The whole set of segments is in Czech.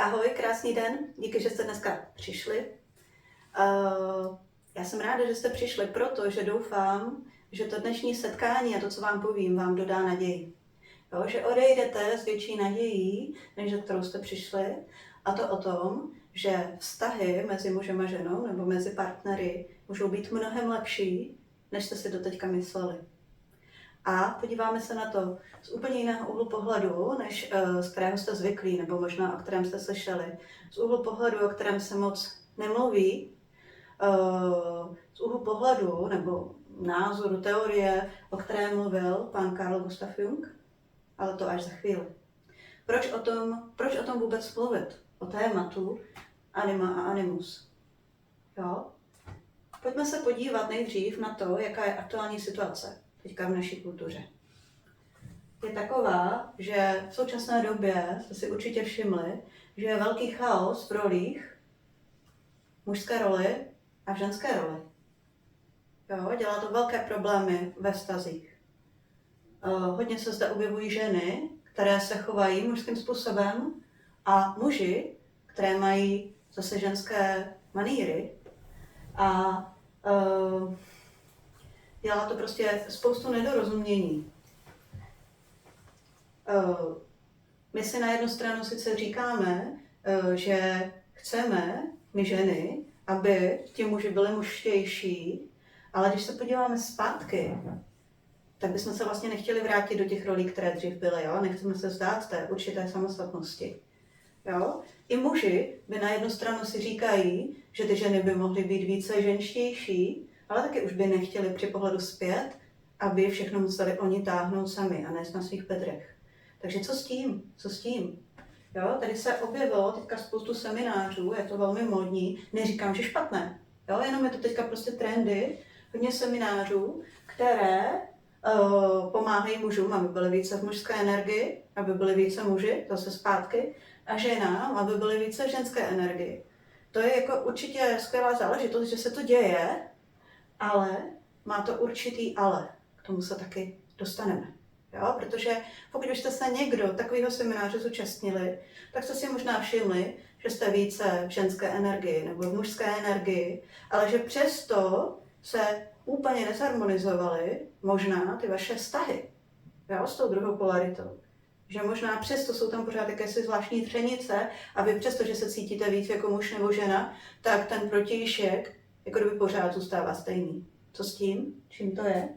ahoj, krásný den, díky, že jste dneska přišli. Já jsem ráda, že jste přišli, protože doufám, že to dnešní setkání a to, co vám povím, vám dodá naději. Jo, že odejdete s větší nadějí, než za kterou jste přišli, a to o tom, že vztahy mezi mužem a ženou nebo mezi partnery můžou být mnohem lepší, než jste si doteďka mysleli. A podíváme se na to z úplně jiného úhlu pohledu, než z kterého jste zvyklí, nebo možná o kterém jste slyšeli. Z úhlu pohledu, o kterém se moc nemluví, z úhlu pohledu nebo názoru, teorie, o kterém mluvil pan Carl Gustav Jung, ale to až za chvíli. Proč o tom vůbec mluvit? O tématu anima a animus. Jo? Pojďme se podívat nejdřív na to, jaká je aktuální situace teďka v naší kultuře. Je taková, že v současné době jste si určitě všimli, že je velký chaos v rolích, mužské roli a v ženské roli. Jo, dělá to velké problémy ve vztazích. Hodně se zde objevují ženy, které se chovají mužským způsobem, a muži, které mají zase ženské maníry. A dělá to prostě spoustu nedorozumění. My si na jednu stranu sice říkáme, že chceme, my ženy, aby ti muži byli mužštější, ale když se podíváme zpátky, tak bychom se vlastně nechtěli vrátit do těch rolí, které dřív byly. Jo? Nechceme se vzdát té určité samostatnosti. Jo? I muži by na jednu stranu si říkají, že ty ženy by mohly být více ženštější, ale taky už by nechtěli při pohledu zpět, aby všechno museli oni táhnout sami a nést na svých bedrech. Takže co s tím? Co s tím? Jo, tady se objevilo teďka spoustu seminářů, je to velmi módní, neříkám, že špatné, jo, jenom je to teďka prostě trendy, hodně seminářů, které pomáhají mužům, aby byly více v mužské energii, aby byly více muži, zase zpátky, a ženám, aby byly více v ženské energii. To je jako určitě skvělá záležitost, že se to děje, ale má to určitý ale. K tomu se taky dostaneme. Jo? Protože pokud byste se někdo takového semináře zúčastnili, tak jste si možná všimli, že jste více v ženské energii nebo v mužské energii, ale že přesto se úplně nezharmonizovaly možná ty vaše vztahy, jo? S tou druhou polaritou. Že možná přesto jsou tam pořád jakési zvláštní třenice a vy přesto, že se cítíte víc jako muž nebo žena, tak ten protějšek jako kdyby pořád zůstává stejný. Co s tím? Čím to je?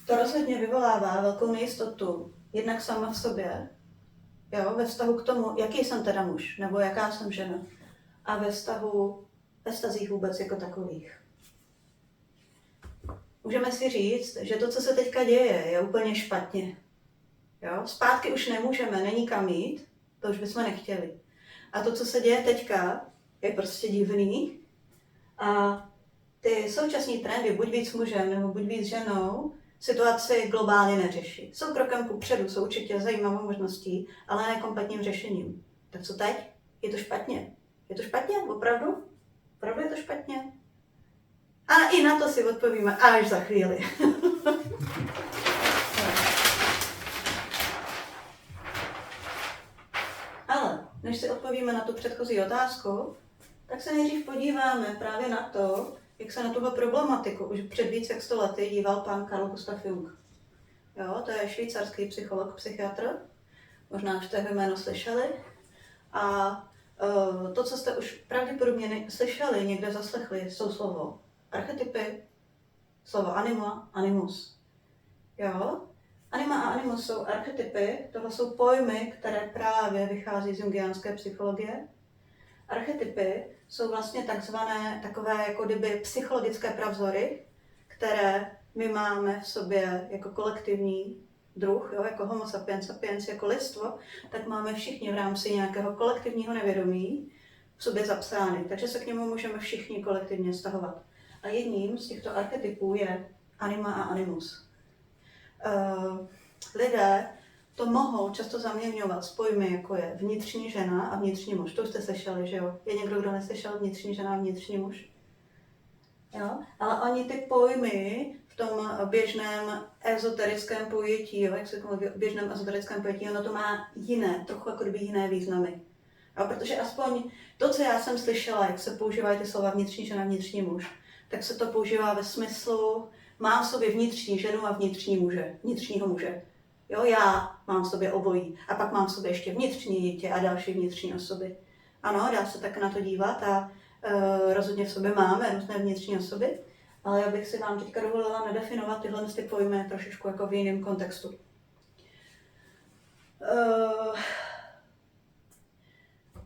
To rozhodně vyvolává velkou nejistotu, jednak sama v sobě, jo, ve vztahu k tomu, jaký jsem teda muž, nebo jaká jsem žena, a ve vztazích vůbec jako takových. Můžeme si říct, že to, co se teďka děje, je úplně špatně. Jo? Zpátky už nemůžeme, není kam jít, to už bychom nechtěli. A to, co se děje teďka, je prostě divný. A ty současné trendy, buď víc mužem nebo buď víc ženou, situaci globálně neřeší. Jsou krokem kupředu, jsou určitě zajímavou možností, ale ne kompletním řešením. Tak co teď? Je to špatně? Je to špatně? Opravdu? Opravdu je to špatně? A i na to si odpovíme až za chvíli. Ale než si odpovíme na tu předchozí otázku, tak se nejdřív podíváme právě na to, jak se na tuhle problematiku už před více jak 100 lety díval pan Carl Gustav Jung. Jo, to je švýcarský psycholog, psychiatr, možná už to jeho jméno slyšeli. A to, co jste už pravděpodobně slyšeli, někde zaslechli, jsou slovo archetypy, slovo anima, animus. Jo? Anima a animus jsou archetypy, tohle jsou pojmy, které právě vychází z jungiánské psychologie. Archetypy jsou vlastně takové jako kdyby psychologické pravzory, které my máme v sobě jako kolektivní druh, jo, jako homo sapiens sapiens, jako lidstvo, tak máme všichni v rámci nějakého kolektivního nevědomí v sobě zapsány, takže se k němu můžeme všichni kolektivně vztahovat. A jedním z těchto archetypů je anima a animus. Lidé to mohou často zaměňovat s pojmy, jako je vnitřní žena a vnitřní muž. To už jste slyšeli, že jo? Je někdo, kdo neslyšel vnitřní žena a vnitřní muž? Jo? Ale oni ty pojmy v tom běžném ezoterickém pojetí, jo, jak se tomu v běžném ezoterickém pojetí, ono to má jiné, trochu jako kdyby jiné významy. Jo, protože aspoň to, co já jsem slyšela, jak se používají ty slova vnitřní žena, vnitřní muž, tak se to používá ve smyslu, mám v sobě vnitřní ženu a vnitřního muže. Jo, já mám v sobě obojí a pak mám v sobě ještě vnitřní dítě a další vnitřní osoby. Ano, dá se tak na to dívat a rozhodně v sobě máme různé vnitřní osoby, ale já bych si vám teďka dovolila nadefinovat tyhle ty pojmy trošičku jako v jiném kontextu.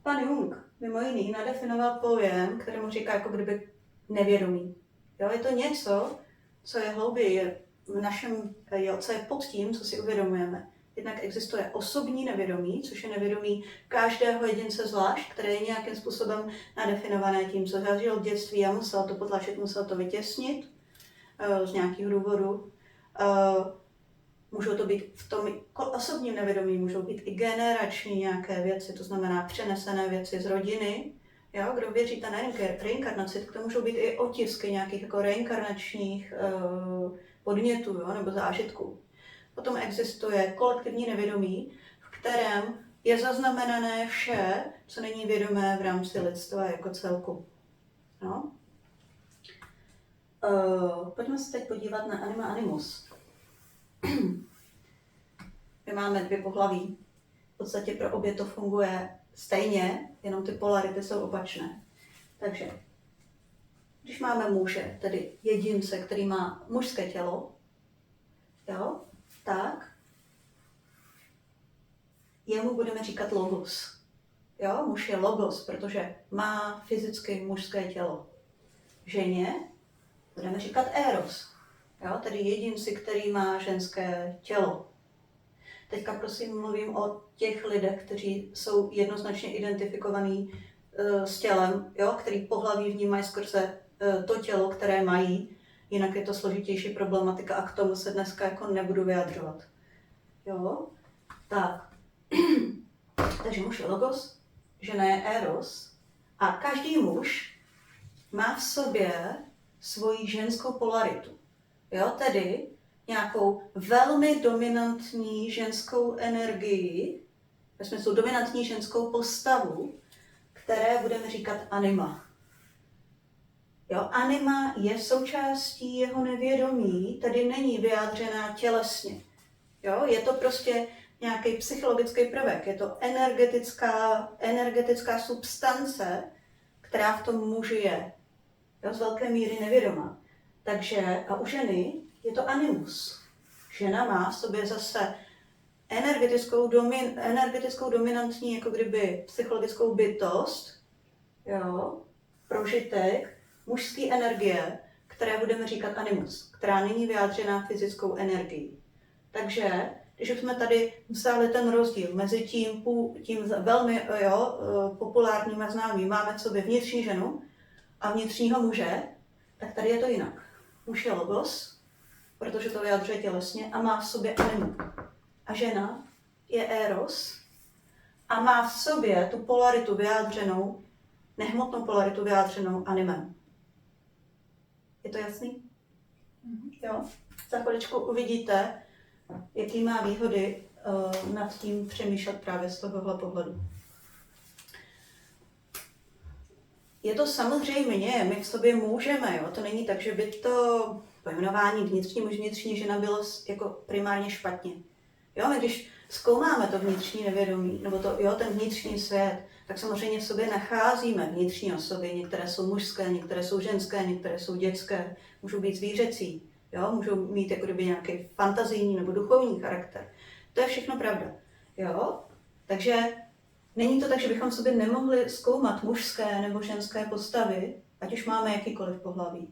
Pan Jung mimo jiný nadefinoval pojem, kterému říká jako kdyby nevědomí. Jo, je to něco, co je hlouběji v našem, co je pod tím, co si uvědomujeme. Jednak existuje osobní nevědomí, což je nevědomí každého jedince zvlášť, které je nějakým způsobem nadefinované tím, co zažil v dětství a musel to potlačit, musel to vytěsnit z nějakých důvodů. Můžou to být v tom osobním nevědomí, můžou být i generační nějaké věci, to znamená přenesené věci z rodiny. Jo, kdo věří na reinkarnaci, tak to můžou být i otisky nějakých jako reinkarnačních podnětů, jo, nebo zážitků. Potom existuje kolektivní nevědomí, v kterém je zaznamenané vše, co není vědomé v rámci lidstva jako celku. No. Pojďme se teď podívat na anima animus. My máme 2 pohlaví. V podstatě pro obě to funguje stejně, jenom ty polarity jsou opačné. Takže, když máme muže, tedy jedince, který má mužské tělo, jo, tak jemu budeme říkat logos. Jo, muž je logos, protože má fyzicky mužské tělo. Ženě budeme říkat eros. Jo, tedy jedinci, který má ženské tělo. Teďka prosím mluvím o těch lidech, kteří jsou jednoznačně identifikovaní s tělem, jo, který pohlaví vnímají skrze to tělo, které mají. Jinak je to složitější problematika a k tomu se dneska jako nebudu vyjadřovat. Jo? Tak. Takže muž je logos, žena je eros a každý muž má v sobě svoji ženskou polaritu. Jo? Tedy nějakou velmi dominantní ženskou energii, ve smyslu dominantní ženskou postavu, které budeme říkat anima. Jo, anima je součástí jeho nevědomí, tedy není vyjádřená tělesně. Jo, je to prostě nějaký psychologický prvek, je to energetická substance, která v tom muži je. Jo, z velké míry nevědomá. Takže a u ženy je to animus. Žena má v sobě zase energetickou dominantní, jako kdyby psychologickou bytost, jo, prožitek, mužské energie, které budeme říkat animus, která není vyjádřená fyzickou energií. Takže, když už jsme tady vzali ten rozdíl mezi tím velmi populárním a známým, máme v sobě vnitřní ženu a vnitřního muže, tak tady je to jinak. Muž je logos, protože to vyjadřuje tělesně a má v sobě animu. A žena je eros a má v sobě tu polaritu vyjádřenou, nehmotnou polaritu vyjádřenou animem. Je to jasný? Jo? Za chviličku uvidíte, jaký má výhody nad tím přemýšlet právě z tohohle pohledu. Je to samozřejmě, my v sobě můžeme, jo? To není tak, že by to pojmenování vnitřní muž, vnitřní žena bylo jako primárně špatně. Jo, my když zkoumáme to vnitřní nevědomí, nebo to, jo, ten vnitřní svět, tak samozřejmě v sobě nacházíme vnitřní osoby. Některé jsou mužské, některé jsou ženské, některé jsou dětské, můžou být zvířecí, jo, můžou mít jako kdyby nějaký fantazijní nebo duchovní charakter. To je všechno pravda. Jo? Takže není to tak, že bychom v sobě nemohli zkoumat mužské nebo ženské postavy, ať už máme jakýkoliv pohlaví.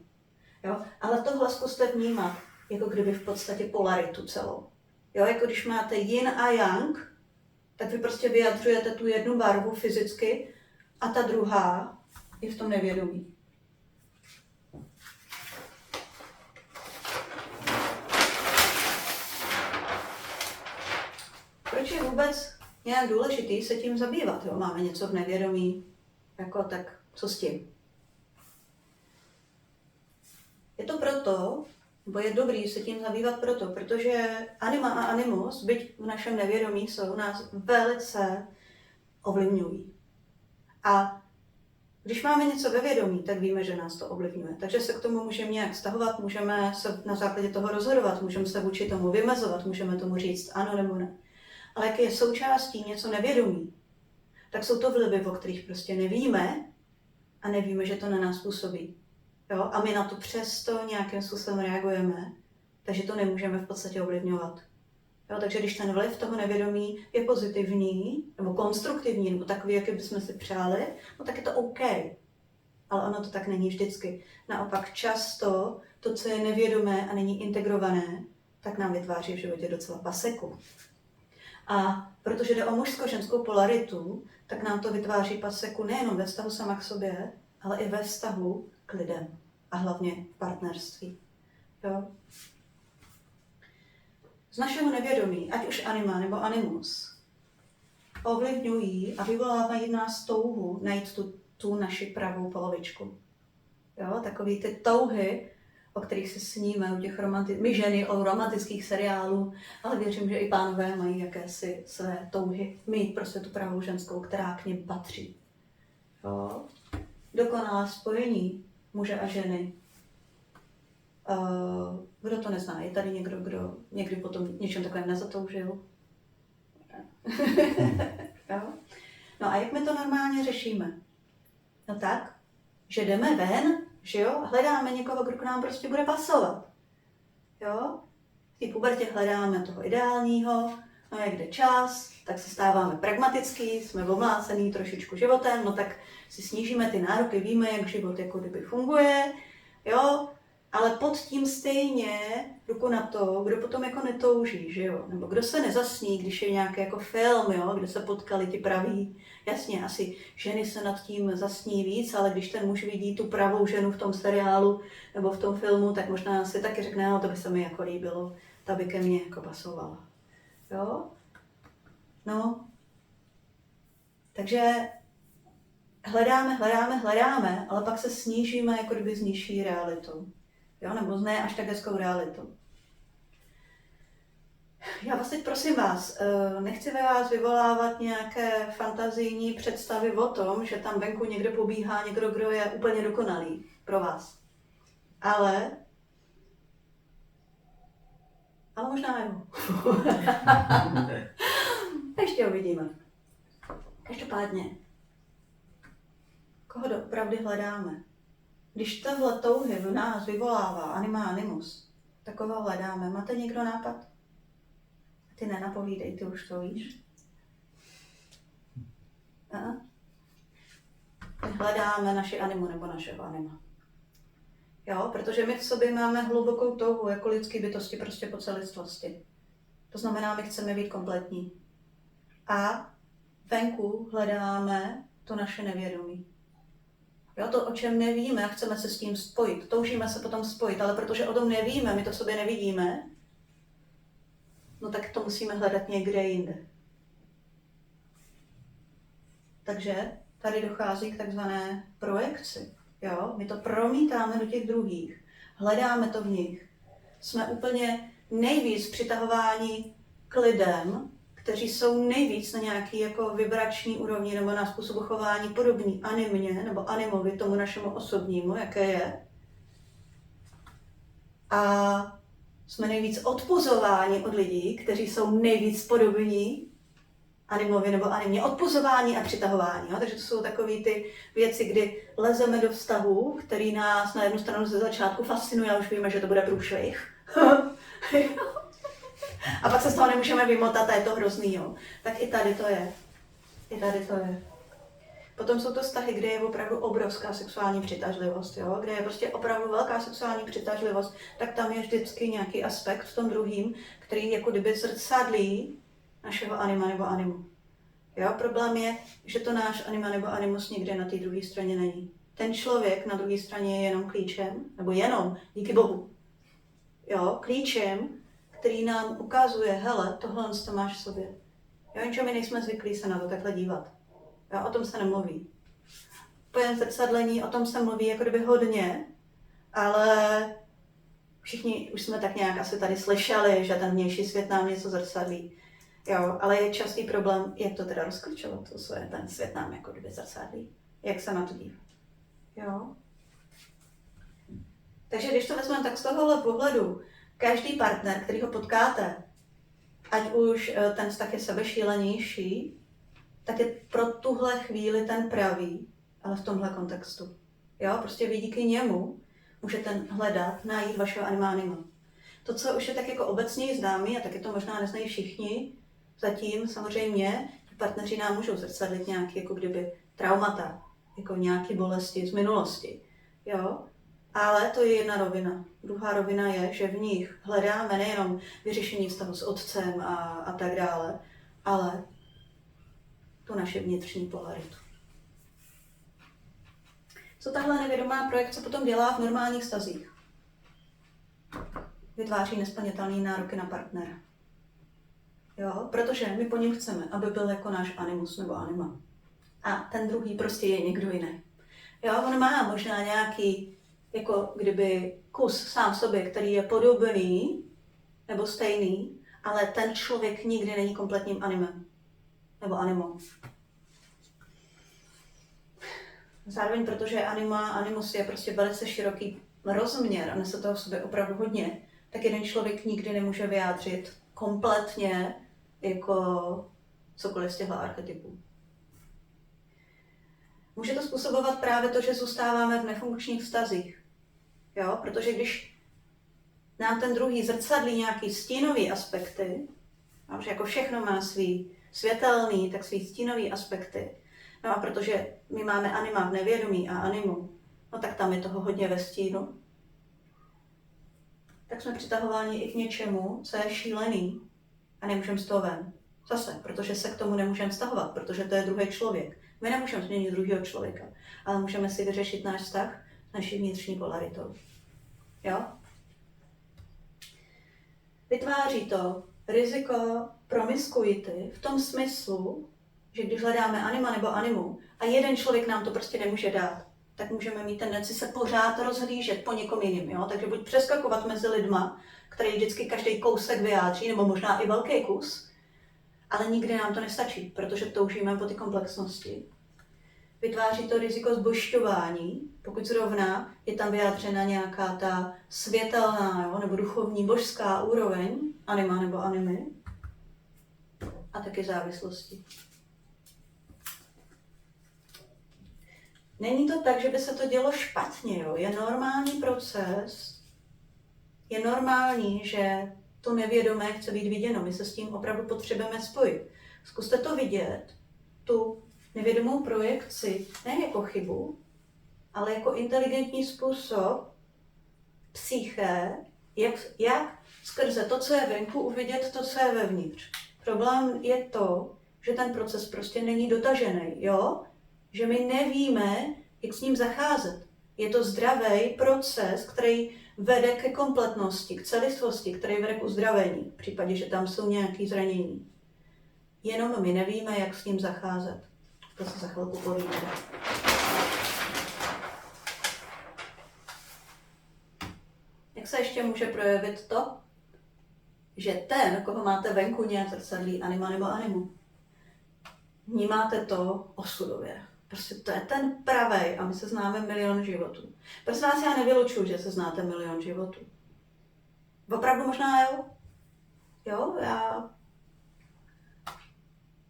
Jo? Ale tohle zkuste vnímat, jako kdyby v podstatě polaritu celou. Jo, jako když máte yin a yang, tak vy prostě vyjadřujete tu jednu barvu fyzicky a ta druhá je v tom nevědomí. Proč je vůbec nějak důležitý se tím zabývat? Jo? Máme něco v nevědomí, jako tak co s tím? Je to proto, Nebo je dobrý se tím zabývat protože anima a animus, byť v našem nevědomí jsou, nás velice ovlivňují. A když máme něco ve vědomí, tak víme, že nás to ovlivňuje. Takže se k tomu můžeme nějak vztahovat, můžeme se na základě toho rozhodovat, můžeme se vůči tomu vymezovat, můžeme tomu říct ano nebo ne. Ale jak je součástí něco nevědomí, tak jsou to vlivy, o kterých prostě nevíme a nevíme, že to na nás působí. Jo? A my na to přesto nějakým způsobem reagujeme, takže to nemůžeme v podstatě ovlivňovat. Jo? Takže když ten vliv toho nevědomí je pozitivní, nebo konstruktivní, nebo takový, jaký bychom si přáli, no tak je to OK. Ale ono to tak není vždycky. Naopak často to, co je nevědomé a není integrované, tak nám vytváří v životě docela paseku. A protože jde o mužsko-ženskou polaritu, tak nám to vytváří paseku nejenom ve vztahu sama k sobě, ale i ve vztahu k lidem. A hlavně v partnerství. Jo? Z našeho nevědomí, ať už anima nebo animus, ovlivňují a vyvolávají v nás touhu najít tu naši pravou polovičku. Jo? Takový ty touhy, o kterých se sníme u těch my ženy o romantických seriálů, ale věřím, že i pánové mají jakési své touhy mít prostě tu pravou ženskou, která k nim patří. Jo? Dokonalá spojení muže a ženy. Kdo to nezná? Je tady někdo, kdo někdy potom něčem takovém nezatoužil? Jo? No a jak my to normálně řešíme? No tak, že jdeme ven, že jo, hledáme někoho, kdo k nám prostě bude pasovat. Jo? V té pubertě hledáme toho ideálního, no jak jde čas, tak se stáváme pragmatický, jsme omlácený trošičku životem, no tak si snížíme ty nároky, víme, jak život jako kdyby funguje, jo, ale pod tím stejně ruku na to, kdo potom jako netouží, že jo, nebo kdo se nezasní, když je nějaký jako film, jo, kde se potkali ti praví. Jasně, asi ženy se nad tím zasní víc, ale když ten muž vidí tu pravou ženu v tom seriálu nebo v tom filmu, tak možná si taky řekne, no to by se mi jako líbilo, ta by ke mně jako pasovala. Jo? No. Takže hledáme, ale pak se snížíme jako kdyby z nižší realitou. Jo? Nebo ne až tak hezkou realitou. Já vás teď prosím vás, nechci ve vás vyvolávat nějaké fantazijní představy o tom, že tam venku někde pobíhá někdo, kdo je úplně dokonalý pro vás. Ale možná jo. Ještě uvidíme. Každopádně, koho doopravdy hledáme? Když tohle touhy v nás vyvolává anima animus, tak koho hledáme? Máte někdo nápad? Ty nenapovídej, ty už to víš. My hledáme naši animu nebo našeho anima. Jo, protože my v sobě máme hlubokou touhu jako lidské bytosti prostě po celistvosti. To znamená, my chceme být kompletní. A venku hledáme to naše nevědomí. Jo, to, o čem nevíme a chceme se s tím spojit. Toužíme se potom spojit, ale protože o tom nevíme, my to v sobě nevidíme, no tak to musíme hledat někde jinde. Takže tady dochází k takzvané projekci. Jo? My to promítáme do těch druhých, hledáme to v nich. Jsme úplně nejvíc přitahováni k lidem, kteří jsou nejvíc na nějaký jako vibrační úrovni nebo na způsobu chování podobný animě nebo animovi, tomu našemu osobnímu, jaké je. A jsme nejvíc odpuzováni od lidí, kteří jsou nejvíc podobní animovi nebo animě. Odpuzování a přitahování. Jo? Takže to jsou takové ty věci, kdy lezeme do vztahu, který nás na jednu stranu ze začátku fascinuje a už víme, že to bude průšvih. A pak se z toho nemůžeme vymotat a je to hrozný. Jo? Tak i tady to je. Potom jsou to vztahy, kde je opravdu obrovská sexuální přitažlivost, jo? Kde je prostě opravdu velká sexuální přitažlivost, tak tam je vždycky nějaký aspekt v tom druhým, který jako kdyby zrcadlí našeho anima nebo animu. Jo? Problém je, že to náš anima nebo animus nikde na té druhé straně není. Ten člověk na druhé straně je jenom klíčem, nebo jenom, díky Bohu, jo? Klíčem, který nám ukazuje, hele, tohle to máš v sobě. Jo? Jenže my nejsme zvyklí se na to takhle dívat. Jo, o tom se nemluví. Pojem zrcadlení, o tom se mluví jako kdyby hodně, ale Všichni už jsme tak nějak asi tady slyšeli, že ten vnější svět nám něco zrcadlí. Jo, ale je častý problém, jak to teda rozklíčovat, to, co je ten svět nám jako kdyby zrcadlí. Jak se na to dívat. Jo. Takže když to vezmeme tak z tohohle pohledu, každý partner, který ho potkáte, ať už ten vztah je sebešílenější, tak je pro tuhle chvíli ten pravý, ale v tomhle kontextu. Jo, prostě vy díky němu můžete hledat, najít vašeho anima anima. To, co už je tak jako obecně známý, a taky to možná neznají všichni, zatím samozřejmě partneři nám můžou zrcadlit nějaké jako kdyby traumata, jako nějaké bolesti z minulosti. Jo? Ale to je jedna rovina. Druhá rovina je, že v nich hledáme nejenom vyřešení vztahu s otcem a tak dále, ale tu naši vnitřní polaritu. Co tahle nevědomá projekce potom dělá v normálních vztazích? Vytváří nesplnitelné nároky na partnera. Jo? Protože my po něm chceme, aby byl jako náš animus nebo anima. A ten druhý prostě je někdo jiný. Jo? On má možná nějaký jako kdyby kus sám v sobě, který je podobný nebo stejný, ale ten člověk nikdy není kompletním animem nebo animou. Zároveň, protože animus je prostě velice široký rozměr a nese toho v sobě opravdu hodně, tak jeden člověk nikdy nemůže vyjádřit kompletně jako cokoliv z těchto archetypů. Může to způsobovat právě to, že zůstáváme v nefunkčních vztazích. Jo? Protože když nám ten druhý zrcadlí nějaký stínový aspekty, že jako všechno má svý světelný, tak svý stínový aspekty, no a protože my máme anima v nevědomí a animu, no tak tam je toho hodně ve stínu, tak jsme přitahováni i k něčemu, co je šílený a nemůžeme z toho ven. Zase, protože se k tomu nemůžeme vztahovat, protože to je druhý člověk. My nemůžeme změnit druhého člověka, ale můžeme si vyřešit náš vztah s naší vnitřní polaritou. Jo? Vytváří to riziko promiskuity v tom smyslu, že když hledáme anima nebo animu a jeden člověk nám to prostě nemůže dát, tak můžeme mít tendenci se pořád rozhlížet po někom jiným. Jo? Takže buď přeskakovat mezi lidma, který vždycky každý kousek vyjádří, nebo možná i velký kus, ale nikdy nám to nestačí, protože toužíme po ty komplexnosti. Vytváří to riziko zbožťování, pokud zrovna je tam vyjádřena nějaká ta světelná, jo, nebo duchovní božská úroveň anima nebo animy a taky závislosti. Není to tak, že by se to dělo špatně, jo. Je normální proces, je normální, že to nevědomé chce být viděno. My se s tím opravdu potřebujeme spojit. Zkuste to vidět, tu nevědomou projekci, ne jako chybu, ale jako inteligentní způsob psyché, jak skrze to, co je venku, uvidět to, co je vevnitř. Problém je to, že ten proces prostě není dotažený, jo? Že my nevíme, jak s ním zacházet. Je to zdravý proces, který vede ke kompletnosti, k celistvosti, který vede k uzdravení, v případě, že tam jsou nějaké zranění. Jenom my nevíme, jak s ním zacházet. To se za chvilku povídáme. Jak se ještě může projevit to, že ten, koho máte venku nějak zrcadlí anima nebo animu, vnímáte to osudově. Prostě to je ten pravej a my se známe milion životů. Prosím vás, já nevylučuju, že se znáte milion životů. Opravdu možná jo? Jo, já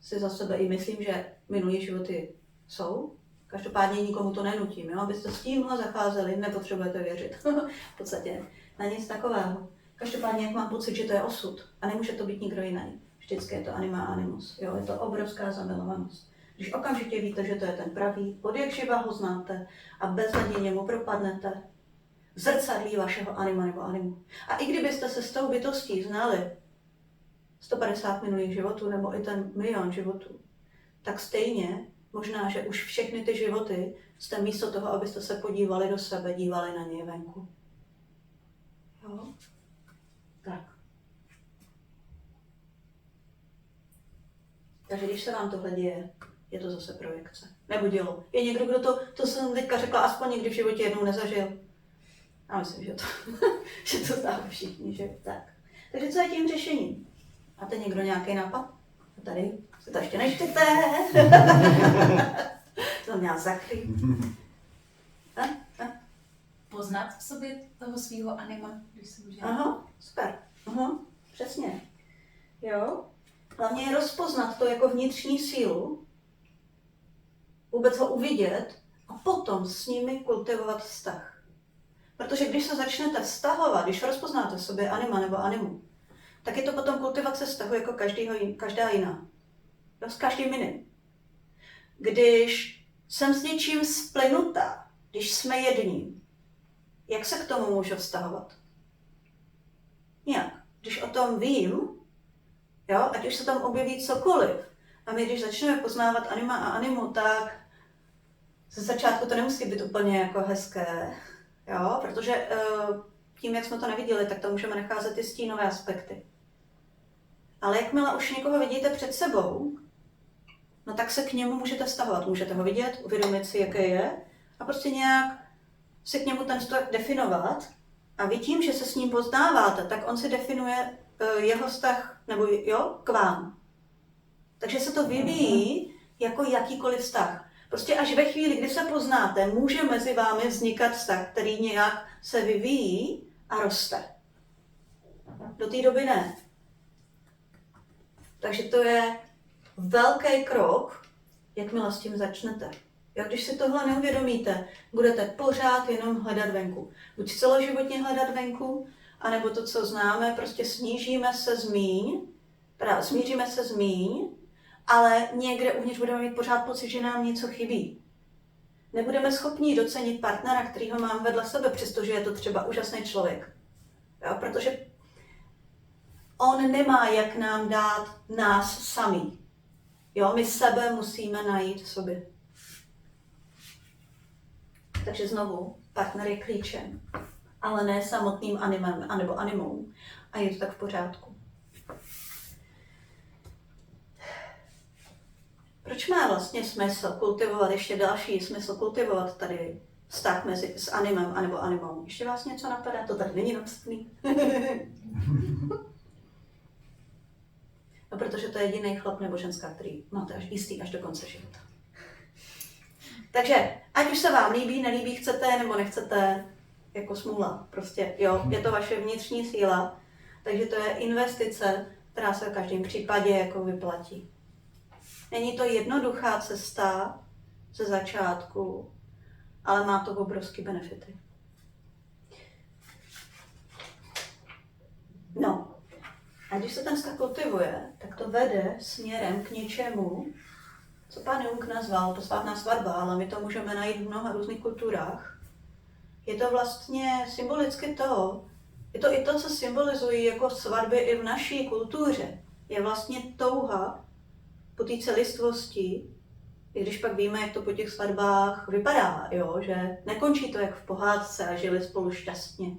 si za sebe i myslím, že minulý životy jsou. Každopádně nikomu to nenutím, jo? Abyste s tímhle zacházeli, nepotřebujete věřit. V podstatě na nic takového. Každopádně, jak mám pocit, že to je osud a nemůže to být nikdo jiný. Vždycky je to anima animus, jo? Je to obrovská zamilovanost. Když okamžitě víte, že to je ten pravý, od jak živa ho znáte a beznadějně mu propadnete, zrcadlí vašeho anima nebo animu. A i kdybyste se s tou bytostí znali 150 minulých životů nebo i ten milion životů, tak stejně možná, že už všechny ty životy jste místo toho, abyste se podívali do sebe, dívali na něj venku. Jo? Tak. Takže když se vám tohle děje, je to zase projekce. Nebo dělo. Je někdo, kdo to jsem teďka řekla, aspoň někdy v životě jednou nezažil. A myslím, že že to známe všichni, že tak. Takže co je tím řešením? Máte někdo nějaký nápad? Tady se to ještě nečtěte. To měla zakrýt. Poznat v sobě toho svého anima, když se může. Aha, super. Aha, přesně. Jo. Hlavně je rozpoznat to jako vnitřní sílu, vůbec ho uvidět a potom s nimi kultivovat vztah. Protože když se začnete vztahovat, když rozpoznáte v sobě anima nebo animu, tak je to potom kultivace vztahu jako každá jiná. Jo, s každým jiným. Když jsem s něčím splynutá, když jsme jedním, jak se k tomu můžu vztahovat? Nějak. Když o tom vím, jo, ať už se tam objeví cokoliv, a my když začneme poznávat anima a animu, tak ze začátku to nemusí být úplně jako hezké, jo, protože tím, jak jsme to neviděli, tak to můžeme nacházet i stínové aspekty. Ale jakmile už někoho vidíte před sebou, no tak se k němu můžete vztahovat. Můžete ho vidět, uvědomit si, jaký je a prostě nějak si k němu ten vztah definovat. A vy tím, že se s ním poznáváte, tak on si definuje jeho vztah, nebo jo, k vám. Takže se to vyvíjí jako jakýkoliv vztah. Prostě až ve chvíli, kdy se poznáte, může mezi vámi vznikat vztah, který nějak se vyvíjí a roste. Do té doby ne. Takže to je velký krok, jakmile s tím začnete. Jo, když si tohle neuvědomíte, budete pořád jenom hledat venku. Buď celoživotně hledat venku, anebo to, co známe, prostě smíříme se zmíň, ale někde uvnitř budeme mít pořád pocit, že nám něco chybí. Nebudeme schopni docenit partnera, kterýho mám vedle sebe, přestože je to třeba úžasný člověk. Jo, protože on nemá jak nám dát nás samý. Jo, my sebe musíme najít v sobě. Takže znovu, partner je klíčem, ale ne samotným animem anebo animou. A je to tak v pořádku. Proč má vlastně smysl kultivovat, ještě další smysl kultivovat tady vztah s animem anebo animou? Ještě vás něco napadá? To tady není napsaný. No, protože to je jediný chlap nebo ženská, který máte až do konce života. Takže, ať už se vám líbí, nelíbí, chcete nebo nechcete, jako smůla. Prostě, jo, je to vaše vnitřní síla, takže to je investice, která se v každém případě jako vyplatí. Není to jednoduchá cesta ze začátku, ale má to obrovské benefity. No, a když se ten vztah kultivuje, tak to vede směrem k něčemu, co pán Jung nazval posvátná svatba, ale my to můžeme najít v mnoha různých kulturách. Je to vlastně symbolicky je to i to, co symbolizují jako svatby i v naší kultuře. Je vlastně touha po té celistvosti, i když pak víme, jak to po těch svatbách vypadá, jo? Že nekončí to jak v pohádce a žili spolu šťastně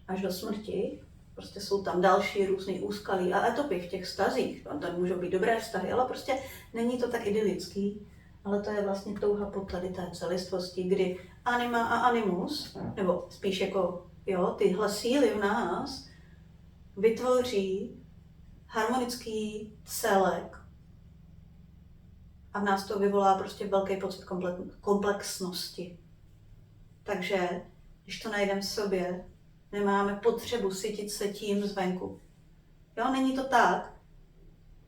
až do smrti. Prostě jsou tam další různý úskalí a etapy v těch vztazích. Tam můžou být dobré vztahy, ale prostě není to tak idylický. Ale to je vlastně touha po tady té celistvosti, kdy anima a animus, nebo spíš jako jo, tyhle síly v nás, vytvoří harmonický celek a v nás to vyvolá prostě velký pocit komplexnosti. Takže když to najdeme v sobě, nemáme potřebu sytit se tím zvenku. Jo, není to tak,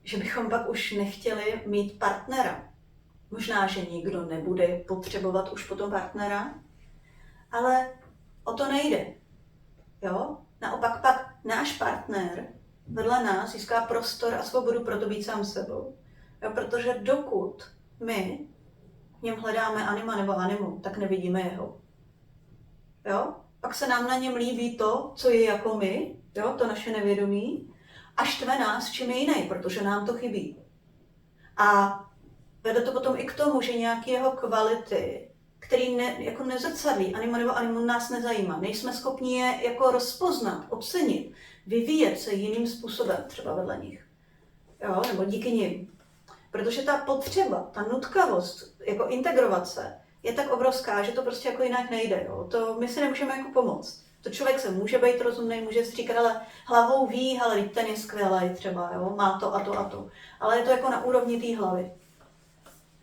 že bychom pak už nechtěli mít partnera. Možná, že nikdo nebude potřebovat už potom partnera, ale o to nejde. Jo? Naopak pak náš partner vedle nás získá prostor a svobodu pro to být sám sebou. Jo? Protože dokud my v něm hledáme anima nebo animu, tak nevidíme jeho. Jo? Pak se nám na něm líbí to, co je jako my, jo? To naše nevědomí, a štve nás čím je jiný, protože nám to chybí. A vede to potom i k tomu, že nějaké jeho kvality, který jako nezrcadlí, anima nebo animu nás nezajímá. Nejsme schopni je jako rozpoznat, ocenit, vyvíjet se jiným způsobem, třeba vedle nich. Jo? Nebo díky nim. Protože ta potřeba, ta nutkavost, jako integrovat se, je tak obrovská, že to prostě jako jinak nejde. Jo? To my si nemůžeme jako pomoct. To člověk se může být rozumný, může si říkat, ale hlavou ví, ale ten je skvělý třeba, jo? Má to a to a to. Ale je to jako na úrovni té hlavy.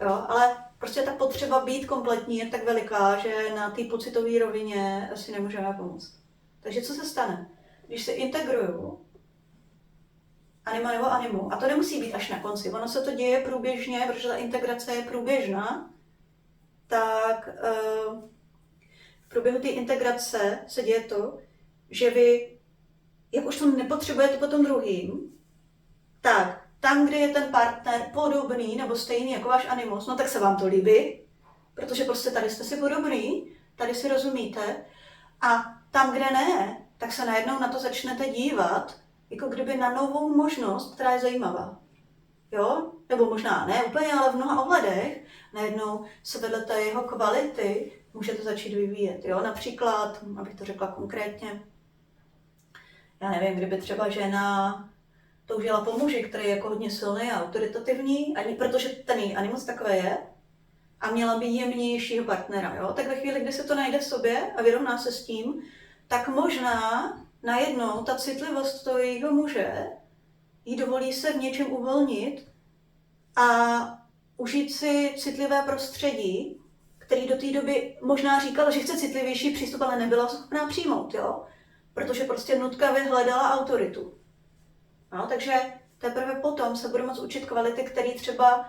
Jo? Ale prostě ta potřeba být kompletní je tak veliká, že na té pocitové rovině si nemůžeme pomoct. Takže co se stane? Když se integruju anima nebo animu, a to nemusí být až na konci, ono se to děje průběžně, protože ta integrace je průběžná, tak v průběhu té integrace se děje to, že vy, jak už to nepotřebujete po tom druhým, tak tam, kde je ten partner podobný nebo stejný jako váš animus, no tak se vám to líbí, protože prostě tady jste si podobný, tady si rozumíte, a tam, kde ne, tak se najednou na to začnete dívat, jako kdyby na novou možnost, která je zajímavá. Jo? Nebo možná ne úplně, ale v mnoha ohledech najednou se vedle té jeho kvality můžete začít vyvíjet. Jo? Například, abych to řekla konkrétně, já nevím, kdyby třeba žena toužila po muži, který je jako hodně silný a autoritativní, ani protože ten její animus takové je, a měla by jemnějšího partnera. Jo? Tak ve chvíli, kdy se to najde v sobě a vyrovná se s tím, tak možná najednou ta citlivost toho jejího muže jí dovolí se v něčem uvolnit a užít si citlivé prostředí, který do té doby možná říkal, že chce citlivější přístup, ale nebyla schopná přijmout, jo? Protože prostě nutkavě hledala autoritu. No, takže teprve potom se bude moct učit kvality, které třeba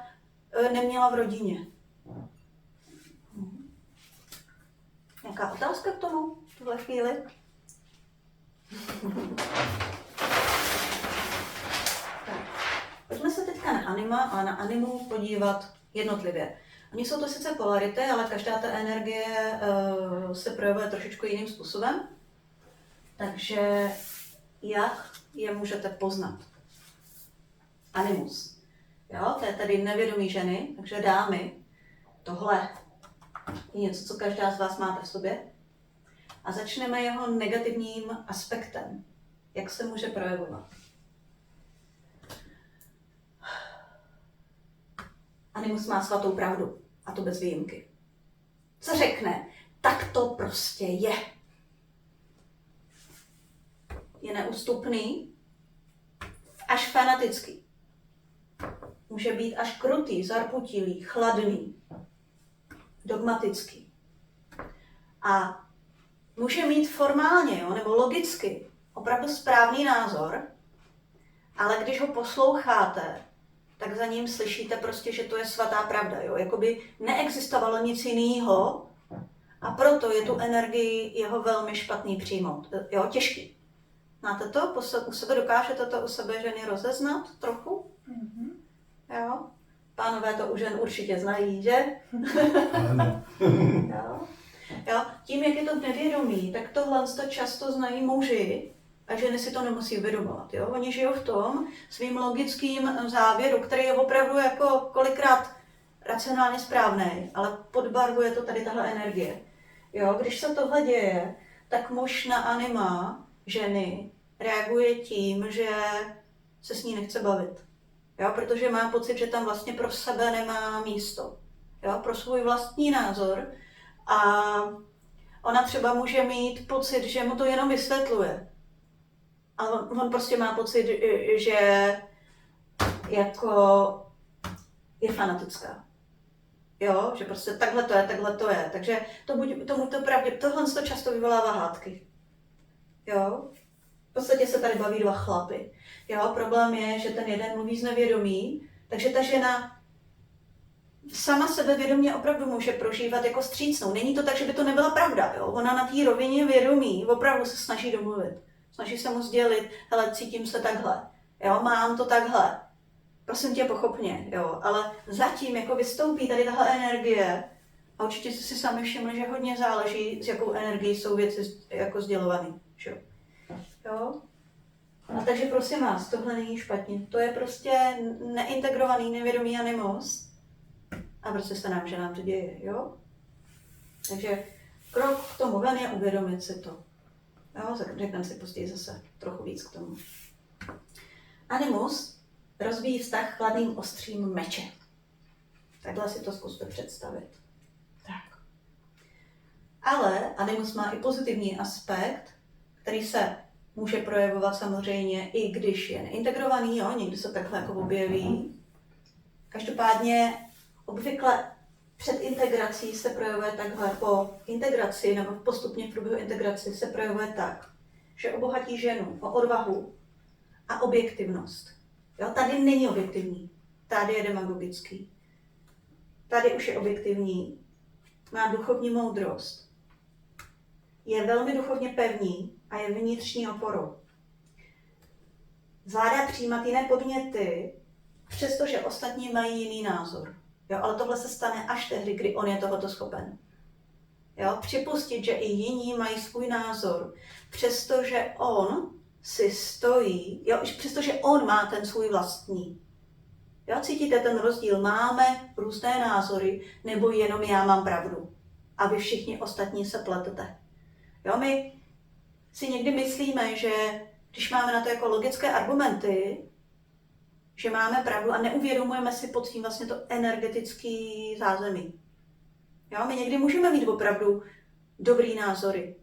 neměla v rodině. Nějaká otázka k tomu v tuhle chvíli? Tak. Pojďme se teďka na anima a na animu podívat jednotlivě. Oni jsou to sice polarity, ale každá ta energie se projevuje trošičku jiným způsobem. Takže jak je můžete poznat? Animus. Jo, to je tady nevědomí ženy, takže dámy, tohle je něco, co každá z vás máte v sobě. A začneme jeho negativním aspektem. Jak se může projevovat? Animus má svatou pravdu, a to bez výjimky. Co řekne? Tak to prostě je. Je neústupný, až fanatický. Může být až krutý, zarputilý, chladný, dogmatický. A může mít formálně, jo, nebo logicky opravdu správný názor, ale když ho posloucháte, tak za ním slyšíte prostě, že to je svatá pravda. Jo? Jakoby neexistovalo nic jiného a proto je tu energii jeho velmi špatný přijmout. Jo, těžký. Máte to? U sebe dokážete to u sebe ženy rozeznat trochu? Mm-hmm. Jo? Pánové to u žen určitě znají, že? Ano. Jo? Jo? Tím, jak je to nevědomí, tak tohle často znají muži a ženy si to nemusí uvědomovat. Jo? Oni žijou v tom svým logickým závěru, který je opravdu jako kolikrát racionálně správný, ale podbarvuje to tady tahle energie. Jo? Když se tohle děje, tak muž na anima ženy reaguje tím, že se s ní nechce bavit. Jo? Protože má pocit, že tam vlastně pro sebe nemá místo. Jo? Pro svůj vlastní názor. A ona třeba může mít pocit, že mu to jenom vysvětluje. A on prostě má pocit, že jako je fanatická. Jo, že prostě takhle to je. Takže tohle to často vyvolává hádky. Jo, v podstatě se tady baví dva chlapy. Jo, problém je, že ten jeden mluví z nevědomí, takže ta žena sama sebevědomě opravdu může prožívat jako vstřícnou. Není to tak, že by to nebyla pravda. Jo? Ona na té rovině vědomí opravdu se snaží domluvit. Snaží se mu sdělit, hele, cítím se takhle, jo? Mám to takhle. Prosím tě, pochop mě, jo? Ale zatím jako vystoupí tady tahle energie a určitě jste si sami všimli, že hodně záleží, s jakou energií jsou věci jako sdělované. Jo? A takže prosím vás, tohle není špatně. To je prostě neintegrovaný, nevědomý animus. A prostě se nám, že nám to děje, jo? Takže krok k tomu ven je uvědomit si to. Jo, řekneme si později zase trochu víc k tomu. Animus rozvíjí vztah chladným ostřím meče. Takhle si to zkuste představit. Tak. Ale animus má i pozitivní aspekt, který se může projevovat samozřejmě i když je neintegrovaný, jo, někdy se takhle jako objeví. Každopádně obvykle před integrací se projevuje takhle, po integraci nebo postupně v průběhu integrace se projevuje tak, že obohatí ženu o odvahu a objektivnost. Jo, tady není objektivní, tady je demagogický. Tady už je objektivní, má duchovní moudrost, je velmi duchovně pevný a je vnitřní oporou. Zvládá přijímat jiné podněty, přestože ostatní mají jiný názor. Jo, ale tohle se stane až tehdy, kdy on je tohoto schopen. Jo, připustit, že i jiní mají svůj názor, přestože on si stojí, jo, přestože on má ten svůj vlastní. Jo, cítíte ten rozdíl? Máme různé názory, nebo jenom já mám pravdu a vy všichni ostatní se pletete. Jo, my si někdy myslíme, že když máme na to jako logické argumenty, že máme pravdu a neuvědomujeme si pod tím vlastně to energetický zázemí. Jo, my někdy můžeme mít opravdu dobrý názory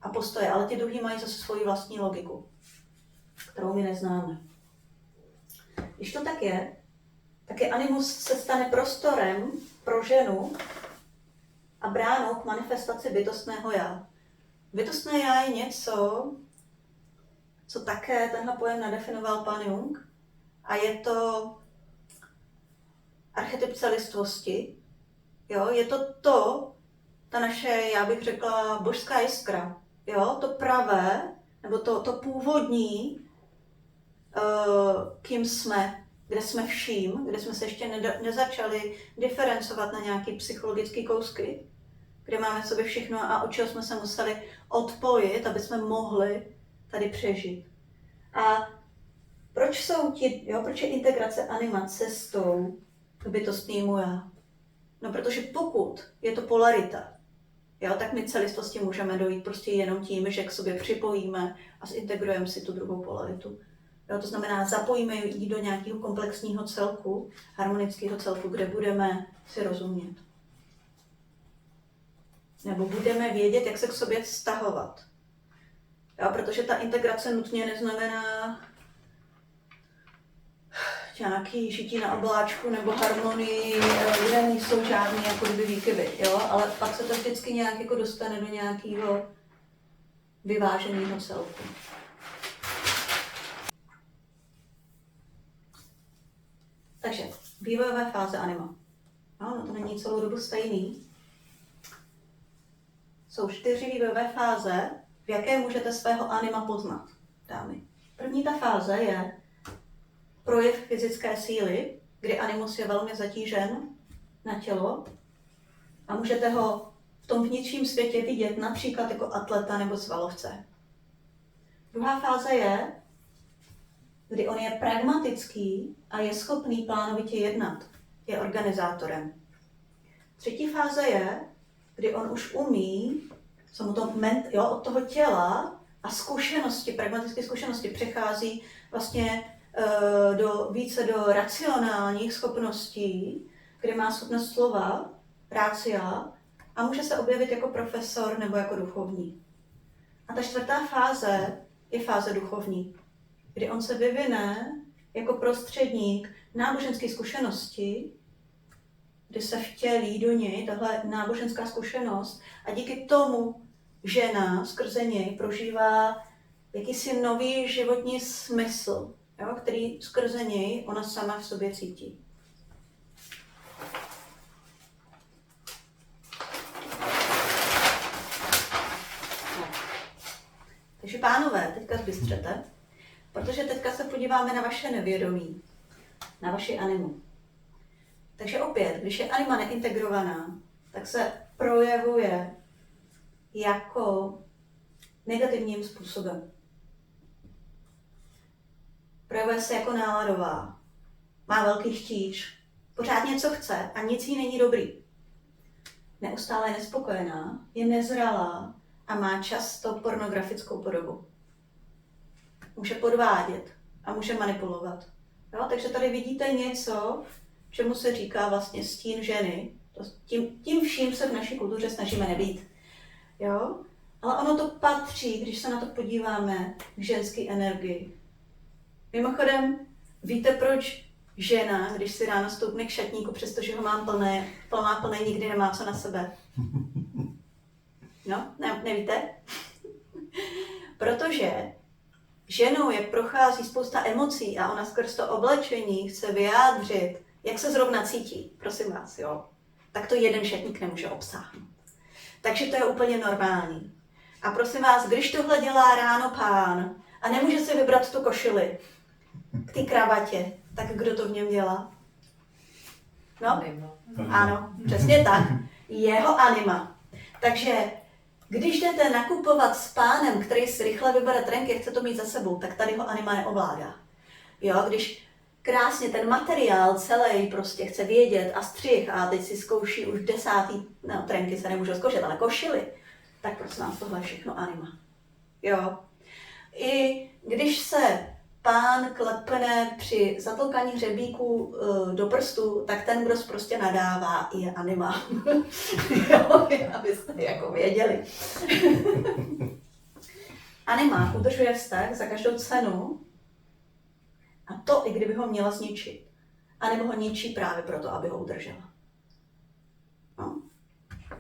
a postoje, ale ti druhý mají zase svoji vlastní logiku, kterou my neznáme. Když to tak je animus se stane prostorem pro ženu a bránou k manifestaci bytostného já. Bytostné já je něco, co také tenhle pojem nadefinoval pan Jung, a je to archetyp celistvosti. Jo? Je to ta naše, já bych řekla, božská jiskra. Jo? To pravé, nebo to původní, kým jsme, kde jsme vším, kde jsme se ještě nezačali diferencovat na nějaký psychologický kousky, kde máme v sobě všechno a od čeho jsme se museli odpojit, aby jsme mohli tady přežít. A proč je integrace anima cestou k bytostnému já? No, protože pokud je to polarita, jo, tak my celistvosti můžeme dojít prostě jenom tím, že k sobě připojíme a zintegrujeme si tu druhou polaritu. Jo, to znamená, zapojíme ji do nějakého komplexního celku, harmonického celku, kde budeme si rozumět. Nebo budeme vědět, jak se k sobě vztahovat. Jo, protože ta integrace nutně neznamená nějaký žití na obláčku nebo harmonii, kde nejsou žádný jako kdyby výkyvy, jo? Ale pak se to vždycky nějak jako dostane do nějakého vyváženého celku. Takže vývojové fáze anima. No, to není celou dobu stejný. Jsou 4 vývojové fáze, v jaké můžete svého anima poznat, dámy. První ta fáze je projev fyzické síly, kdy animus je velmi zatížen na tělo a můžete ho v tom vnitřním světě vidět například jako atleta nebo svalovce. Druhá fáze je, kdy on je pragmatický a je schopný plánovitě jednat, je organizátorem. Třetí fáze je, kdy on už umí od toho těla a zkušenosti, pragmatické zkušenosti přechází vlastně více do racionálních schopností, kde má schopnost slova, rácia, a může se objevit jako profesor nebo jako duchovní. A ta 4. fáze je fáze duchovní, kdy on se vyvine jako prostředník náboženské zkušenosti, kdy se vtělí do něj tahle náboženská zkušenost a díky tomu žena skrze něj prožívá jakýsi nový životní smysl, jo, který skrze něj ona sama v sobě cítí. Takže pánové, teďka zbystřete, protože teďka se podíváme na vaše nevědomí, na vaši animu. Takže opět, když je anima neintegrovaná, tak se projevuje jako negativním způsobem. Projevuje se jako náladová, má velký chtíč, pořád něco chce a nic jí není dobrý. Neustále je nespokojená, je nezralá a má často pornografickou podobu. Může podvádět a může manipulovat. Jo? Takže tady vidíte něco, čemu se říká vlastně stín ženy, Tím vším se v naší kultuře snažíme nebýt. Jo? Ale ono to patří, když se na to podíváme, k ženské energii. Mimochodem, víte, proč žena, když si ráno stoupne k šatníku, přestože ho mám plné, nikdy nemá co na sebe? No, nevíte? Protože ženou, jak prochází spousta emocí a ona skrz to oblečení chce vyjádřit, jak se zrovna cítí, prosím vás, jo, tak to jeden šatník nemůže obsáhnout. Takže to je úplně normální. A prosím vás, když tohle dělá ráno pán a nemůže si vybrat tu košili k té kravatě, tak kdo to v něm dělá? No, ano, přesně tak. Jeho anima. Takže když jdete nakupovat s pánem, který si rychle vybere trenky a chce to mít za sebou, tak tady ho anima neovládá. Jo, když krásně ten materiál celý prostě chce vědět a střih a teď si zkouší už 10. trenky se nemůže zkoušet, ale košily, tak prostě nás tohle je všechno anima. Jo. I když se pán klepne při zatolkání hřebíků do prstu, tak ten, kdo prostě nadává, je anima. Jo, abyste jako věděli. Anima udržuje vztah za každou cenu, a to i kdyby ho měla zničit. A nebo ho ničí právě proto, aby ho udržela. No.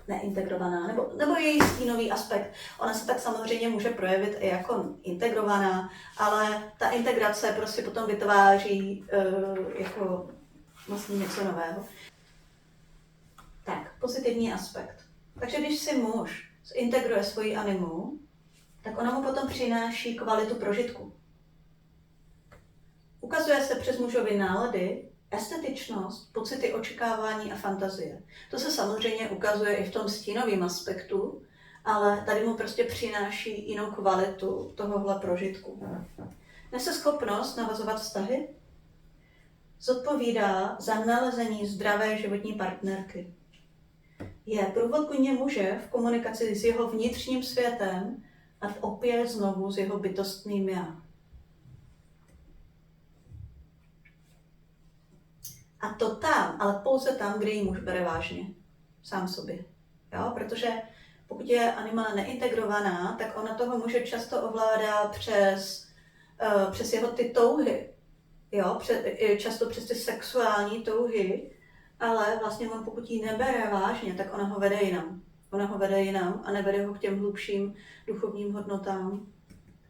Neintegrovaná, nebo její stínový aspekt. Ona se tak samozřejmě může projevit i jako integrovaná, ale ta integrace prostě potom vytváří jako vlastně něco nového. Tak, pozitivní aspekt. Takže když si muž zintegruje svoji animu, tak ona mu potom přináší kvalitu prožitku. Ukazuje se přes mužovy nálady, estetičnost, pocity očekávání a fantazie. To se samozřejmě ukazuje i v tom stínovém aspektu, ale tady mu prostě přináší jinou kvalitu tohohle prožitku. Nese schopnost navazovat vztahy, zodpovídá za nalezení zdravé životní partnerky. Je průvodkyně muže v komunikaci s jeho vnitřním světem a opět znovu s jeho bytostným já. A to tam, ale pouze tam, kde ji muž bere vážně. Sám sobě. Jo? Protože pokud je anima neintegrovaná, tak ona toho muže často ovládá přes jeho ty touhy. Jo? Často přes ty sexuální touhy, ale vlastně on pokud ji nebere vážně, tak ona ho vede jinam. Ona ho vede jinam a nevede ho k těm hlubším duchovním hodnotám,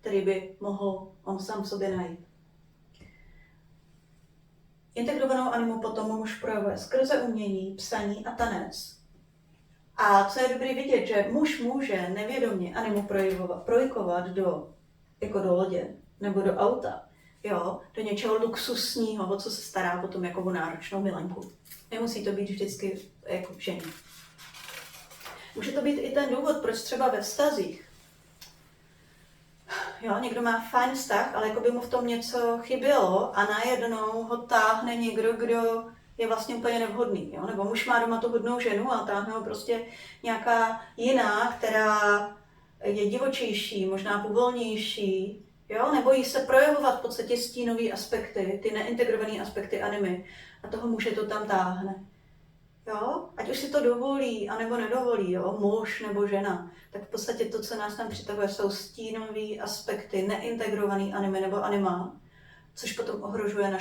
který by mohl on sám v sobě najít. Integrovanou animu potom muž projevuje skrze umění, psaní a tanec. A co je dobrý vidět, že muž může nevědomě animu projikovat do lodě nebo do auta, jo, do něčeho luxusního, o co se stará potom jako o náročnou milenku. Nemusí to být vždycky jako žení. Může to být i ten důvod, proč třeba ve vztazích. Jo, někdo má fajn vztah, ale jako by mu v tom něco chybělo a najednou ho táhne někdo, kdo je vlastně úplně nevhodný. Jo? Nebo muž má doma tu hodnou ženu a táhne ho prostě nějaká jiná, která je divočejší, možná povolnější, jo? Nebo jí se projevovat v podstatě stínové aspekty, ty neintegrované aspekty animy a toho muže to tam táhne. Jo? Ať už si to dovolí, anebo nedovolí, jo? Muž nebo žena, tak v podstatě to, co nás tam přitahuje, jsou stínové aspekty, neintegrovaný anime nebo anima, což potom ohrožuje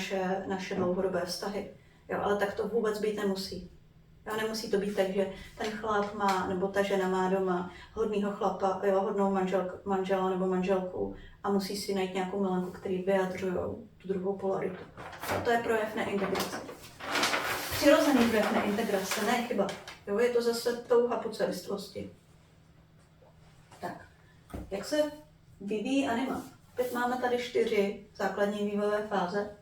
naše dlouhodobé vztahy. Jo? Ale tak to vůbec být nemusí. Jo? Nemusí to být tak, že ten chlap má, nebo ta žena má doma hodnýho chlapa, jo? Hodnou manžela nebo manželku a musí si najít nějakou milenku, který vyjadřují tu druhou polaritu. Jo? To je projev neintegrace. Přirozený projev neintegrace, ne chyba. Jo, je to zase touha po celistvosti. Tak, jak se vyvíjí anima? Teď máme tady 4 základní vývojové fáze.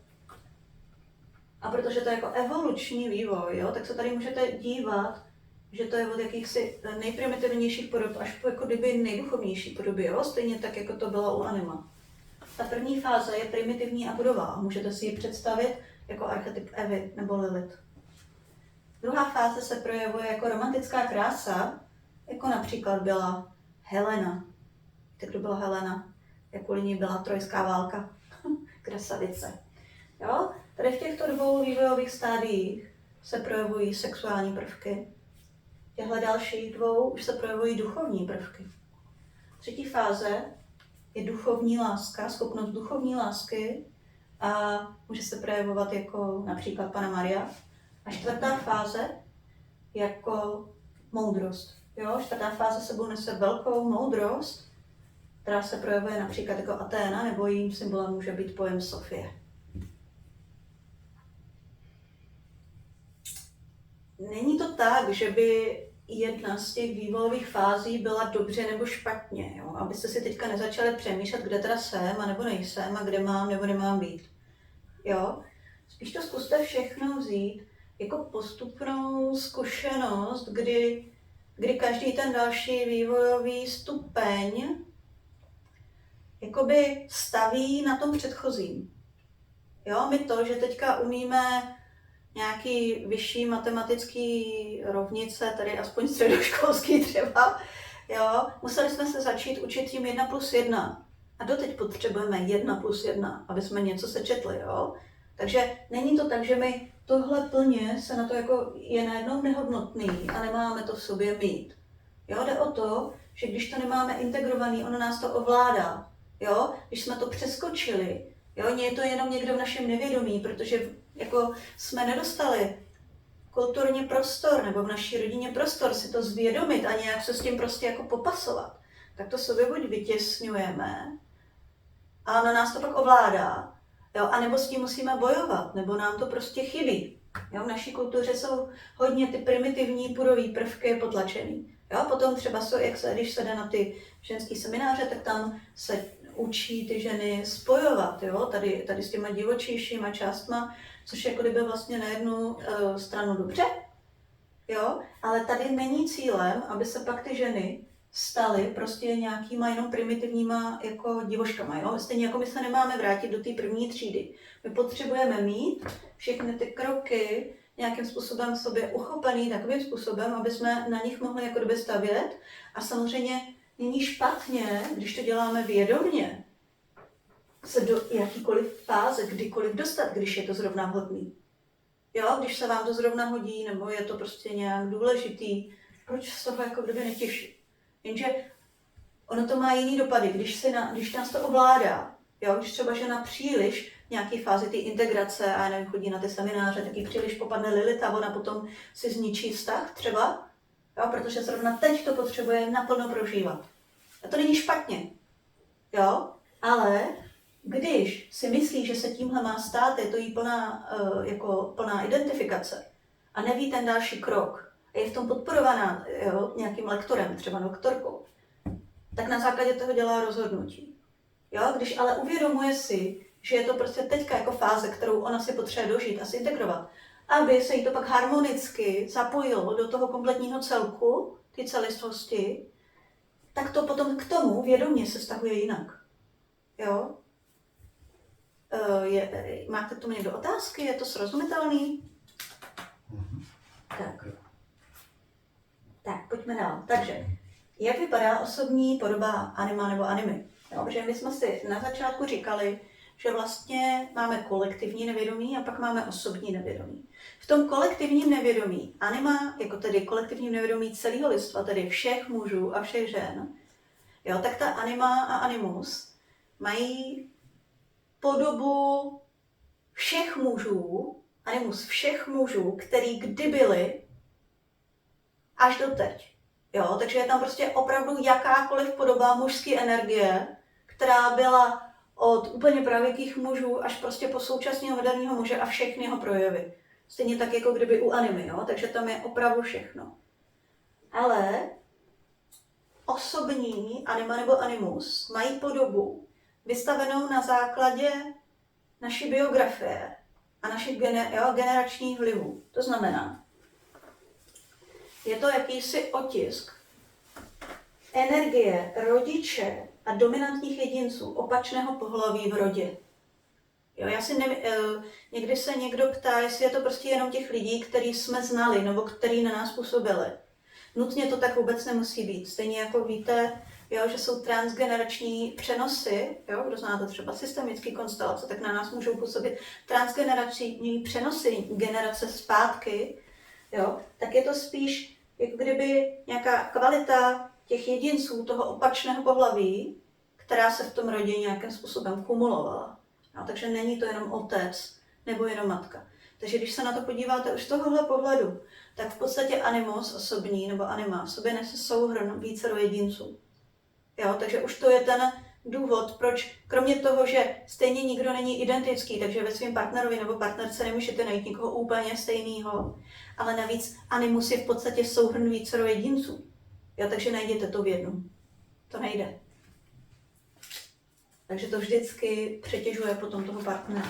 A protože to je jako evoluční vývoj, jo, tak se tady můžete dívat, že to je od jakýchsi nejprimitivnějších podob až po jako kdyby nejduchovnější podoby, jo, stejně tak, jako to bylo u anima. Ta první fáze je primitivní a budová. Můžete si ji představit jako archetyp Evy nebo Lilith. Druhá fáze se projevuje jako romantická krása, jako například byla Helena. Víte, kdo byla Helena? Jak kvůli ní byla trojská válka. Krasavice. Jo? Tady v těchto 2 vývojových stádiích se projevují sexuální prvky. V těchto dalších 2 už se projevují duchovní prvky. Třetí fáze je duchovní láska, schopnost duchovní lásky a může se projevovat jako například Panna Maria. A 4. fáze jako moudrost. Jo? 4. fáze sebou nese velkou moudrost, která se projevuje například jako Aténa, nebo jejím symbolem může být pojem Sofie. Není to tak, že by jedna z těch vývojových fází byla dobře nebo špatně, jo? Abyste si teďka nezačali přemýšlet, kde teda jsem a nebo nejsem a kde mám nebo nemám být. Jo? Spíš to zkuste všechno vzít jako postupnou zkušenost, kdy každý ten další vývojový stupeň jakoby staví na tom předchozím. Jo? My to, že teďka umíme nějaký vyšší matematický rovnice, tady aspoň středoškolský třeba, jo, museli jsme se začít učit tím 1+1. A doteď potřebujeme 1+1, aby jsme něco sečetli, jo. Takže není to tak, že my tohle plně se na to jako je najednou nehodnotný a nemáme to v sobě mít. Jo, jde o to, že když to nemáme integrovaný, ono nás to ovládá. Jo, když jsme to přeskočili, jo, je to jenom někde v našem nevědomí, protože jako jsme nedostali kulturně prostor nebo v naší rodině prostor si to zvědomit a nějak se s tím prostě jako popasovat, tak to sobě buď vytěsňujeme a na nás to pak ovládá, jo, anebo s tím musíme bojovat, nebo nám to prostě chybí. Jo, v naší kultuře jsou hodně ty primitivní pudové prvky potlačený. Jo, potom třeba, když se jde na ty ženský semináře, tak tam se učí ty ženy spojovat, jo, tady s těma divočejšíma částma, což je jako kdyby vlastně na jednu stranu dobře, jo, ale tady není cílem, aby se pak ty ženy staly prostě nějakýma jenom primitivníma jako divoškama, jo, stejně jako my se nemáme vrátit do té první třídy. My potřebujeme mít všechny ty kroky nějakým způsobem sobě uchopený takovým způsobem, aby jsme na nich mohli jako kdyby stavět a samozřejmě není špatně, když to děláme vědomě, se do jakýkoliv fáze, kdykoliv dostat, když je to zrovna vhodný. Jo, když se vám to zrovna hodí, nebo je to prostě nějak důležitý, proč z toho jako kdyby netěšit? Jenže ono to má jiný dopady, když nás to ovládá. Jo, když třeba žena příliš v nějaké fázi té integrace a nevím, chodí na ty semináře, tak jí příliš popadne Lilith a ona potom si zničí vztah třeba, jo, protože zrovna teď to potřebuje naplno prožívat. A to není špatně, jo, ale když si myslí, že se tímhle má stát, je to jí plná identifikace a neví ten další krok a je v tom podporovaná, jo, nějakým lektorem, třeba doktorkou, tak na základě toho dělá rozhodnutí. Jo, když ale uvědomuje si, že je to prostě teďka jako fáze, kterou ona si potřebuje dožít a si integrovat, aby se jí to pak harmonicky zapojilo do toho kompletního celku, ty celistvosti, tak to potom k tomu vědomě se vztahuje jinak. Jo? Máte k tomu někdo otázky? Je to srozumitelný? Tak, pojďme dál. Takže, jak vypadá osobní podoba anima nebo animy? Jo, protože my jsme si na začátku říkali, že vlastně máme kolektivní nevědomí a pak máme osobní nevědomí. V tom kolektivním nevědomí, anima, jako tedy kolektivním nevědomí celého lidstva, tedy všech mužů a všech žen, jo, tak ta anima a animus mají podobu všech mužů, animus všech mužů, který kdy byli až do teď. Jo, takže je tam prostě opravdu jakákoliv podoba mužské energie, která byla od úplně pravěkých mužů až prostě po současného moderního muže a všechny jeho projevy. Stejně tak jako kdyby u animy, jo? Takže tam je opravdu všechno. Ale osobní anima nebo animus mají podobu vystavenou na základě naší biografie a našich generačních vlivů. To znamená, je to jakýsi otisk energie rodiče a dominantních jedinců opačného pohlaví v rodě. Jo, já si někdy se někdo ptá, jestli je to prostě jenom těch lidí, který jsme znali nebo který na nás působili. Nutně to tak vůbec nemusí být. Stejně jako víte, jo, že jsou transgenerační přenosy, jo, kdo znáte třeba systemické konstelace, tak na nás můžou působit transgenerační přenosy generace zpátky, jo, tak je to spíš, jako kdyby nějaká kvalita těch jedinců toho opačného pohlaví, která se v tom rodě nějakým způsobem kumulovala. No, takže není to jenom otec nebo jenom matka. Takže když se na to podíváte už z tohohle pohledu, tak v podstatě animos osobní nebo anima v sobě nese souhrn vícero jedinců. Jo, takže už to je ten důvod, proč kromě toho, že stejně nikdo není identický, takže ve svém partnerovi nebo partnerce nemůžete najít někoho úplně stejného, ale navíc animus je v podstatě souhrn vícero jedinců. Jo, takže najděte to v jednom. To nejde. Takže to vždycky přetěžuje potom toho partnera.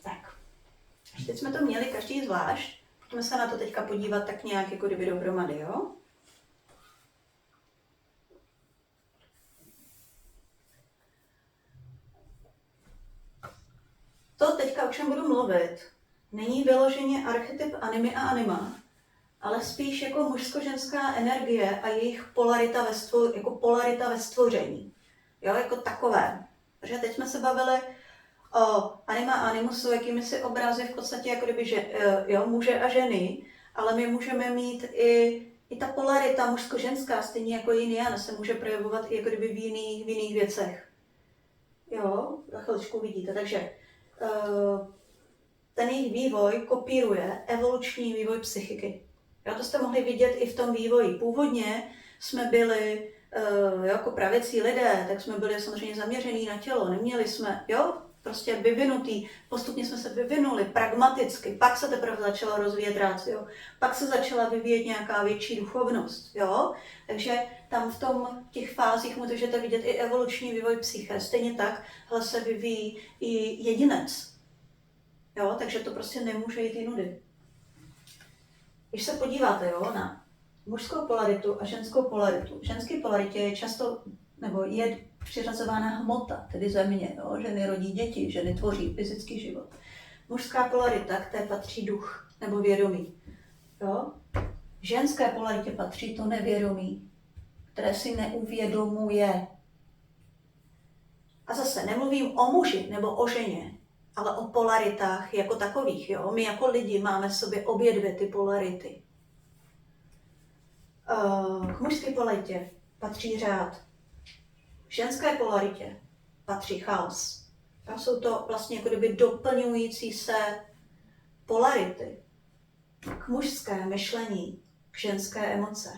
Tak. Až teď jsme to měli každý zvlášť. Pojďme se na to teďka podívat tak nějak jako kdyby dohromady, jo? To teďka, o čem budu mluvit, není vyloženě archetyp animy a anima, ale spíš jako mužsko-ženská energie a jejich polarita ve stvoření. Jo, jako takové. Protože teď jsme se bavili o anima a animusu, jakými si obrazy v podstatě jako kdyby muže a ženy, ale my můžeme mít i ta polarita mužsko-ženská, stejně jako yin yang, se může projevovat i jako kdyby v jiných věcech. Jo, za chviličku vidíte. Takže ten jejich vývoj kopíruje evoluční vývoj psychiky. Jo, to jste mohli vidět i v tom vývoji. Původně jsme byli jako pravěcí lidé, tak jsme byli samozřejmě zaměření na tělo, neměli jsme, jo, prostě vyvinutý, postupně jsme se vyvinuli pragmaticky, pak se teprve začala rozvíjet rácio, pak se začala vyvíjet nějaká větší duchovnost, jo, takže tam v těch fázích můžete vidět i evoluční vývoj psyché, stejně tak se vyvíjí i jedinec, jo, takže to prostě nemůže jít jinudy. Když se podíváte, jo, na mužskou polaritu a ženskou polaritu, v ženské polaritě je často, nebo je přiřazována hmota, tedy země, jo? Ženy rodí děti, ženy tvoří fyzický život. Mužská polarita, k té patří duch nebo vědomí. Jo? Ženské polaritě patří to nevědomí, které si neuvědomuje. A zase nemluvím o muži nebo o ženě, ale o polaritách jako takových. Jo? My jako lidi máme v sobě obě dvě ty polarity. K mužské polaritě patří řád. V ženské polaritě patří chaos. A jsou to vlastně jako kdyby doplňující se polarity. K mužské myšlení, k ženské emoce.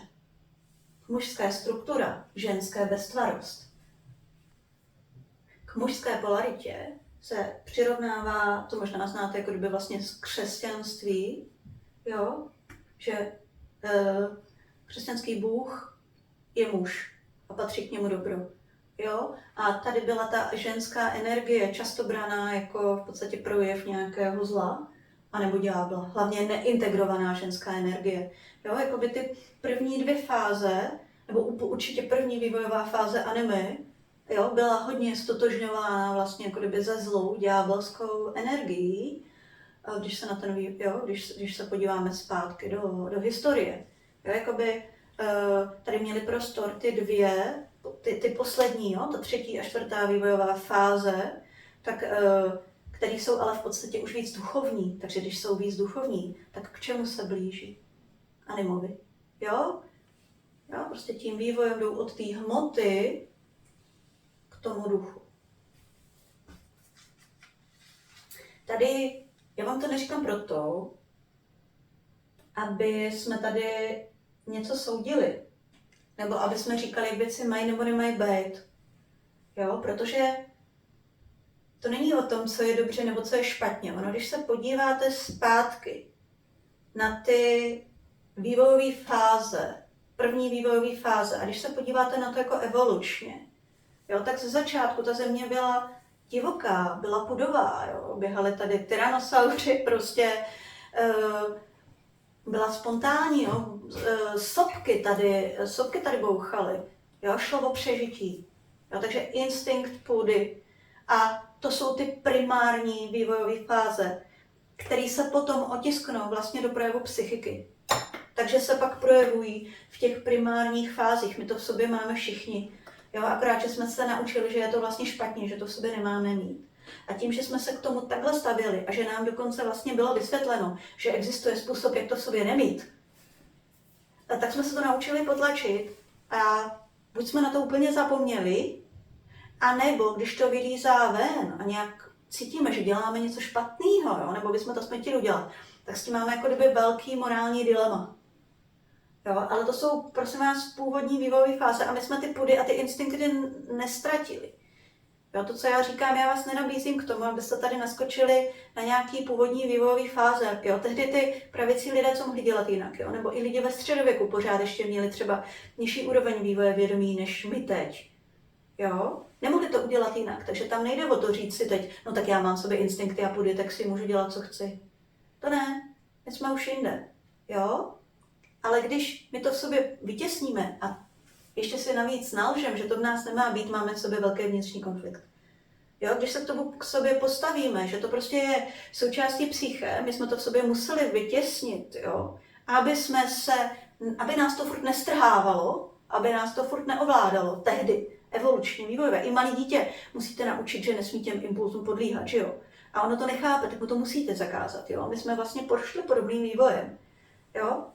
K mužské struktura, ženské beztvarost. K mužské polaritě se přirovnává, to možná znáte jako kdyby vlastně z křesťanství, jo? Že křesťanský Bůh je muž a patří k němu dobro. Jo? A tady byla ta ženská energie často braná jako v podstatě projev nějakého zla anebo ďábla. Hlavně neintegrovaná ženská energie. Jo? Jakoby ty první dvě fáze, nebo určitě první vývojová fáze anime, jo, byla hodně stotožňována vlastně jako kdyby ze zlou ďábelskou energií, když se na ten, jo, když se podíváme zpátky do historie. Jo, jakoby tady měly prostor ty dvě, ty poslední, jo, ta třetí a čtvrtá vývojová fáze, tak, které jsou ale v podstatě už víc duchovní. Takže když jsou víc duchovní, tak k čemu se blíží? Animovi. Jo? Jo, prostě tím vývojem jdou od té hmoty k tomu duchu. Tady, já vám to neříkám proto, aby jsme tady něco soudili, nebo aby jsme říkali, jak věci mají nebo nemají být. Jo, protože to není o tom, co je dobře nebo co je špatně. Ono, když se podíváte zpátky na ty vývojové fáze, první vývojové fáze, a když se podíváte na to jako evolučně, jo, tak ze začátku ta země byla divoká, byla pudová, jo, běhaly tady tyrannosauři, prostě byla spontánní, jo, sopky tady bouchaly, jo, šlo o přežití, jo, takže instinkt půdy. A to jsou ty primární vývojové fáze. který se potom otisknou vlastně do projevu psychiky. Takže se pak projevují v těch primárních fázích. My to v sobě máme všichni. Jo, akorát, že jsme se naučili, že je to vlastně špatně, že to v sobě nemáme mít. A tím, že jsme se k tomu takhle stavili a že nám dokonce vlastně bylo vysvětleno, že existuje způsob, jak to v sobě nemít, tak jsme se to naučili potlačit a buď jsme na to úplně zapomněli, a nebo když to vylízá ven a nějak cítíme, že děláme něco špatného, jo, nebo bychom to aspoň chtěli udělat, tak s tím máme jako kdyby velký morální dilema. Jo, ale to jsou, prosím vás, původní vývojové fáze a my jsme ty pudy a ty instinkty nestratili. Jo, to, co já říkám, já vás nenabízím k tomu, abyste tady naskočili na nějaký původní vývojové fáze. Jo, tehdy ty pravicí lidé co mohli dělat jinak, jo, nebo i lidi ve středověku pořád ještě měli třeba nižší úroveň vývoje vědomí než my teď. Jo, nemohli to udělat jinak, takže tam nejde o to říct si teď, no tak já mám v sobě instinkty a pudy, tak si můžu dělat, co chci. To ne, my jsme už jinde, jo. Ale když my to v sobě vytěsníme a ještě si navíc nalžem, že to v nás nemá být, máme v sobě velký vnitřní konflikt. Jo, když se k tomu k sobě postavíme, že to prostě je součástí psyché, my jsme to v sobě museli vytěsnit, jo, aby nás to furt nestrhávalo, aby nás to furt neovládalo, tehdy, evolučně, vývojové. I malé dítě musíte naučit, že nesmí těm impulzům podlíhat, že jo. A ono to nechápe, tak mu to musíte zakázat, jo. My jsme vlastně prošli podobným vývojem, jo.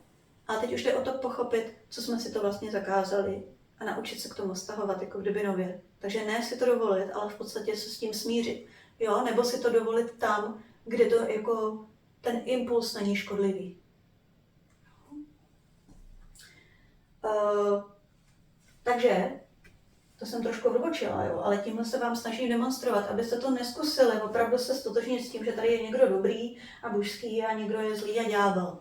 A teď už jde o to pochopit, co jsme si to vlastně zakázali a naučit se k tomu stahovat jako kdyby nově. Takže ne si to dovolit, ale v podstatě se s tím smířit. Jo? Nebo si to dovolit tam, kde to jako ten impuls není škodlivý. Takže, to jsem trošku odbočila, jo? Ale tímhle se vám snažím demonstrovat, abyste to neskusili, opravdu se stotožnit s tím, že tady je někdo dobrý a božský a někdo je zlý a ďábel.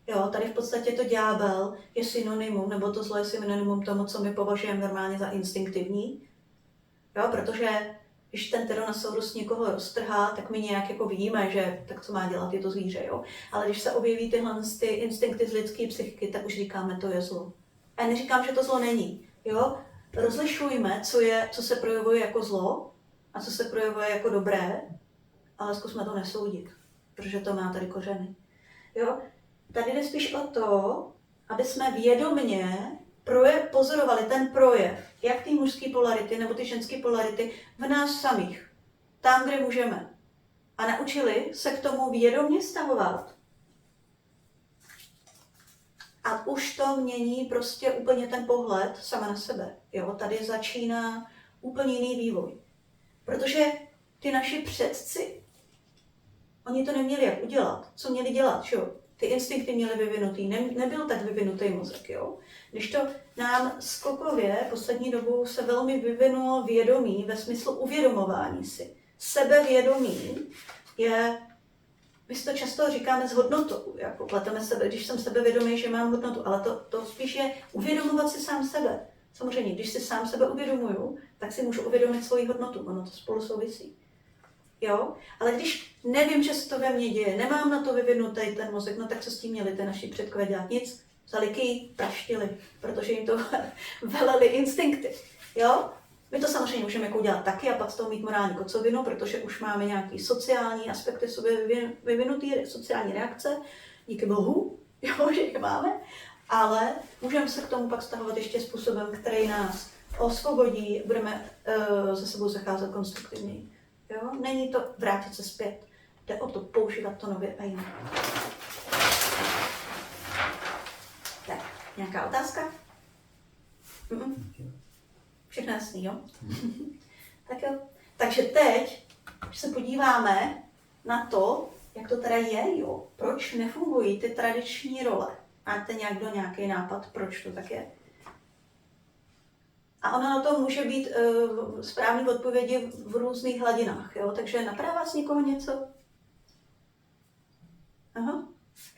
Jo, tady v podstatě to ďábel je synonymum, nebo to zlo je synonymum tomu, co my považujeme normálně za instinktivní. Jo, protože když ten Tyrannosaurus někoho roztrhá, tak my nějak jako vidíme, že tak co má dělat, je to zvíře, jo. Ale když se objeví tyhle ty instinkty z lidské psychiky, tak už říkáme, to je zlo. A já neříkám, že to zlo není, jo. Rozlišujme, co se projevuje jako zlo a co se projevuje jako dobré, ale zkusme to nesoudit, protože to má tady kořeny, jo. Tady jde spíš o to, aby jsme vědomně pozorovali ten projev, jak ty mužské polarity nebo ty ženské polarity v nás samých, tam, kde můžeme. A naučili se k tomu vědomně stahovat. A už to mění prostě úplně ten pohled sama na sebe. Jo? Tady začíná úplně jiný vývoj. Protože ty naši předci, oni to neměli jak udělat. Co měli dělat, jo? Ty instinkty měly vyvinutý, nebyl tak vyvinutý mozek, jo. Když to nám skokově poslední dobou se velmi vyvinulo vědomí ve smyslu uvědomování si. Sebevědomí je, my si to často říkáme s hodnotou, jako pleteme sebe, když jsem sebevědomý, že mám hodnotu, ale to spíš je uvědomovat si sám sebe. Samozřejmě, když si sám sebe uvědomuju, tak si můžu uvědomit svoji hodnotu, ono to spolu souvisí. Jo? Ale když nevím, že se to ve mně děje, nemám na to vyvinutý ten mozek, no tak co s tím měli ty naši předkové dělat? Nic, vzali ký, praštili, protože jim to veleli instinkty. Jo? My to samozřejmě můžeme jako udělat taky a pak z toho mít morální kocovinu, protože už máme nějaký sociální aspekty sobě vyvinutý, sociální reakce, díky bohu, jo, že je máme, ale můžeme se k tomu pak stahovat ještě způsobem, který nás osvobodí, budeme se sebou zacházet konstruktivněji. Jo? Není to vrátit se zpět, jde o to používat to nově a jinak. Tak, nějaká otázka? Všechno jasný, jo? Tak jo. Takže teď, když se podíváme na to, jak to teda je, jo, proč nefungují ty tradiční role. Máte nějaký nápad, proč to tak je? A ono na to může být správný odpovědi v různých hladinách, jo? Takže napadá vás někoho něco? Aha,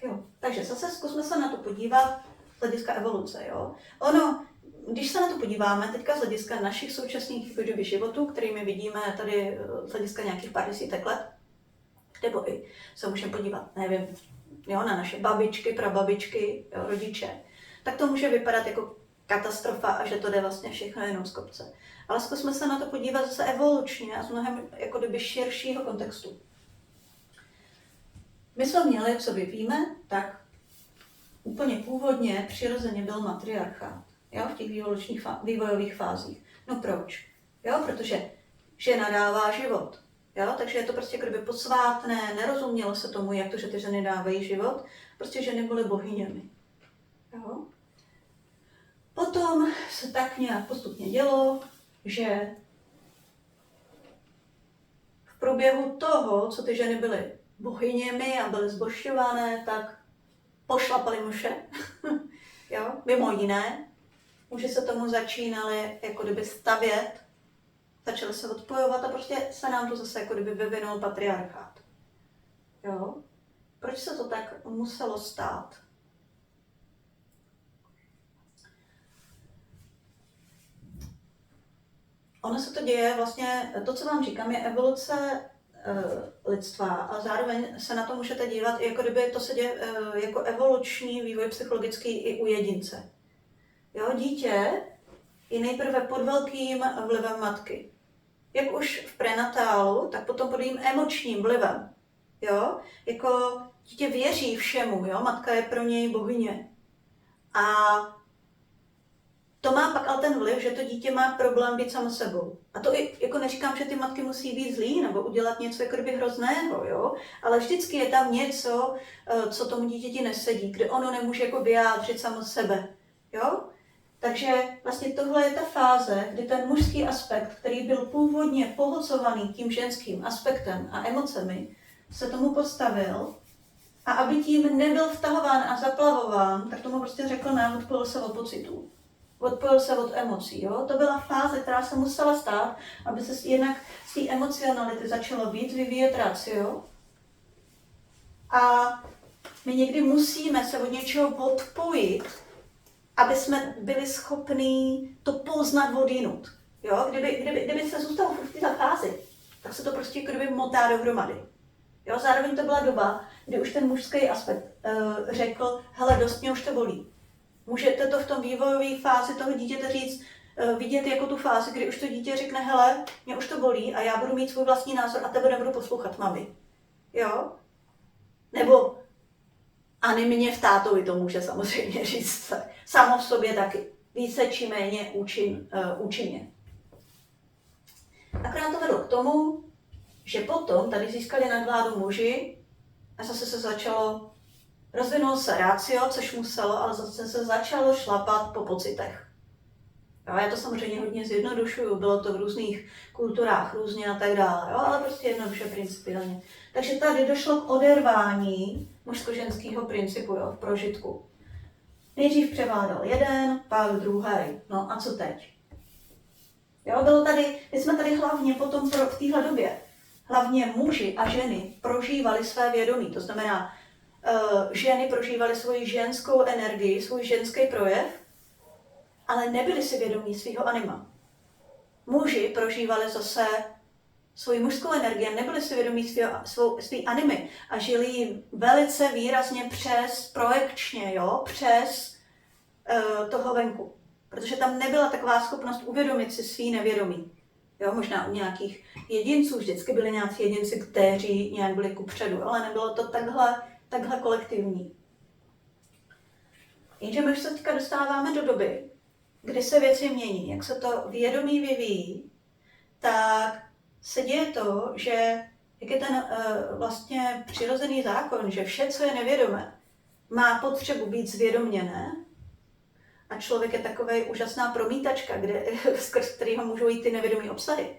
jo. Takže zase zkusme se na to podívat z hlediska evoluce, jo? Ono, když se na to podíváme teďka z hlediska našich současných životů, kterými vidíme tady z hlediska nějakých pár desítek let, nebo i se můžeme podívat, nevím, jo, na naše babičky, prababičky, jo, rodiče, tak to může vypadat jako katastrofa a že to jde vlastně všechno jenom z kopce. Ale zkusme se na to podívat zase evolučně a z mnohem jako kdyby širšího kontextu. My jsme měli, co víme, tak úplně původně přirozeně byl matriarchát, jo, v těch vývojových fázích. No proč? Jo, protože žena dává život, jo, takže je to prostě kdyby posvátné, nerozumělo se tomu, jak to, že ty ženy dávají život, prostě ženy byly bohyněmi. Jo. Potom se tak nějak postupně dělo, že v průběhu toho, co ty ženy byly bohyněmi a byly zbožťované, tak pošlapali muže, jo, mimo jiné. Muži se tomu začínali jako kdyby stavět, začali se odpojovat a prostě se nám to zase jako kdyby vyvinul patriarchát. Jo. Proč se to tak muselo stát? Ono se to děje vlastně, to, co vám říkám, je evoluce lidstva a zároveň se na to můžete dívat, jako kdyby to se děje jako evoluční vývoj psychologický i u jedince. Jo, dítě je nejprve pod velkým vlivem matky. Jak už v prenatálu, tak potom pod jím emočním vlivem. Jo, jako dítě věří všemu, jo, matka je pro něj bohyně. A to má pak ale ten vliv, že to dítě má problém být samo sebou. A to i, jako neříkám, že ty matky musí být zlý nebo udělat něco jako kdyby hrozného, jo? Ale vždycky je tam něco, co tomu dítěti nesedí, kde ono nemůže jako vyjádřit samo sebe, jo? Takže vlastně tohle je ta fáze, kdy ten mužský aspekt, který byl původně pohlcovaný tím ženským aspektem a emocemi, se tomu postavil a aby tím nebyl vtahován a zaplavován, tak tomu prostě řekl nám, odpojil se od pocitů. Odpojil se od emocí. Jo? To byla fáze, která se musela stát, aby se jednak z té emocionality začalo víc vyvíjet ratio. A my někdy musíme se od něčeho odpojit, aby jsme byli schopní to poznat odjinud. Jo? Kdyby se zůstalo v této fázi, tak se to prostě kdyby motá dohromady. Jo? Zároveň to byla doba, kdy už ten mužský aspekt řekl, hele, dost mě už to bolí. Můžete to v tom vývojové fázi toho dítěte říct, vidět jako tu fázi, kdy už to dítě řekne, hele, mě už to bolí a já budu mít svůj vlastní názor a tebe nebudu poslouchat, mami. Jo? Nebo ani mě v tátovi to může samozřejmě říct. Samo v sobě taky. Více či méně účinně. Akorát to vedlo k tomu, že potom tady získali nadvládu muži a zase se začalo, rozvinulo se ratio, což muselo, ale zase se začalo šlapat po pocitech. Jo, já to samozřejmě hodně zjednodušuju, bylo to v různých kulturách různě a tak dále, jo, ale prostě jednoduše principiálně. Takže tady došlo k odervání mužsko-ženského principu, jo, v prožitku. Nejdřív převládal jeden, pak druhý. No a co teď? Jo, bylo tady, my jsme tady hlavně potom v téhle době, hlavně muži a ženy prožívali své vědomí, to znamená, ženy prožívaly svoji ženskou energii, svůj ženský projev, ale nebyli si vědomí svého anima. Muži prožívali zase svoji mužskou energii, nebyli si vědomí svý animy a žili ji velice výrazně přes projekčně, jo, přes toho venku. Protože tam nebyla taková schopnost uvědomit si svý nevědomí. Jo, možná u nějakých jedinců vždycky byli nějací jedinci, kteří nějak byli kupředu, ale nebylo to takhle kolektivní. Jenže my už se teďka dostáváme do doby, kdy se věci mění. Jak se to vědomí vyvíjí, tak se děje to, že jak je ten vlastně přirozený zákon, že vše, co je nevědomé, má potřebu být zvědoměné a člověk je takovej úžasná promítačka, skrz kterého můžou jít ty nevědomí obsahy.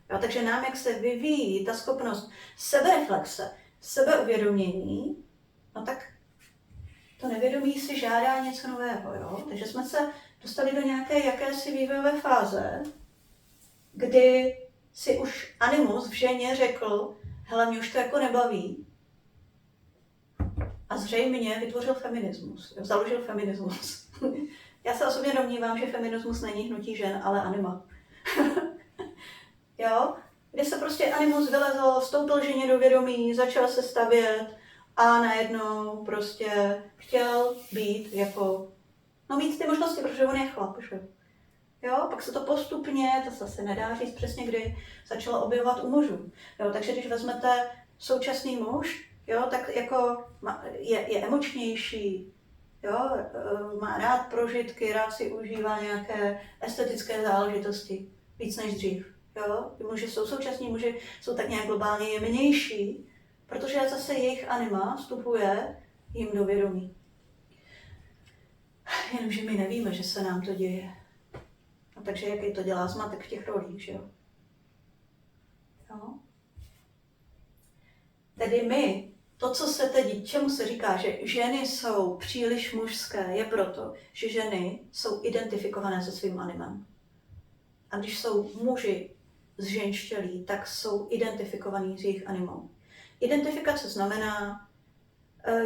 Jo, takže nám, jak se vyvíjí ta schopnost sebereflexe, sebeuvědomění, no tak to nevědomí si žádá něco nového. Jo? Takže jsme se dostali do nějaké jakési vývojové fáze, kdy si už animus v ženě řekl, hele, mě už to jako nebaví. A zřejmě vytvořil feminismus, založil feminismus. Já se osobně domnívám, že feminismus není hnutí žen, ale anima. Jo? Kdy se prostě animus vylezl, vstoupil ženě do vědomí, začal se stavět a najednou prostě chtěl být jako, no mít ty možnosti, protože on je chlap, že? Jo, pak se to postupně, to se asi nedá říct přesně kdy, začalo objevovat u mužů. Jo, takže když vezmete současný muž, jo, tak jako je emočnější, jo, má rád prožitky, rád si užívá nějaké estetické záležitosti, víc než dřív. Jo? Současní muži jsou tak nějak globálně jemnější, protože zase jejich anima vstupuje jim do vědomí. Jenomže my nevíme, že se nám to děje. A takže jaký to dělá zmatek v těch rolích, že jo? Jo? Tedy my, to, co se teď, čemu se říká, že ženy jsou příliš mužské, je proto, že ženy jsou identifikované se svým animem. A když jsou muži zženštělí, tak jsou identifikovaní s jejich animou. Identifikace znamená,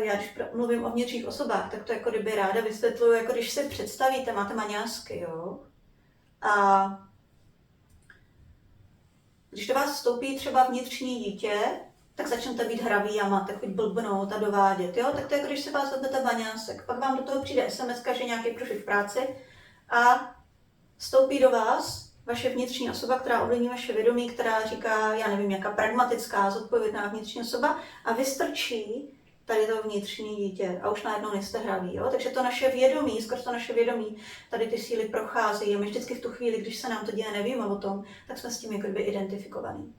já když mluvím o vnitřních osobách, tak to jako kdyby ráda vysvětluju, jako když si představíte, máte maňásky, jo? A když do vás vstoupí třeba vnitřní dítě, tak začnete být hraví a máte chuť blbnout a dovádět, jo? Tak to je jako když se vás vezmete baňásek, pak vám do toho přijde SMS, že nějaký průšvih v práci a vstoupí do vás vaše vnitřní osoba, která ovlivní vaše vědomí, která říká, já nevím, nějaká pragmatická, zodpovědná vnitřní osoba a vystrčí tady to vnitřní dítě a už najednou nejste hraví, jo? Takže to naše vědomí, skoro to naše vědomí, tady ty síly procházejí a my vždycky v tu chvíli, když se nám to děje, nevíme o tom, tak jsme s tím jako by identifikovaní.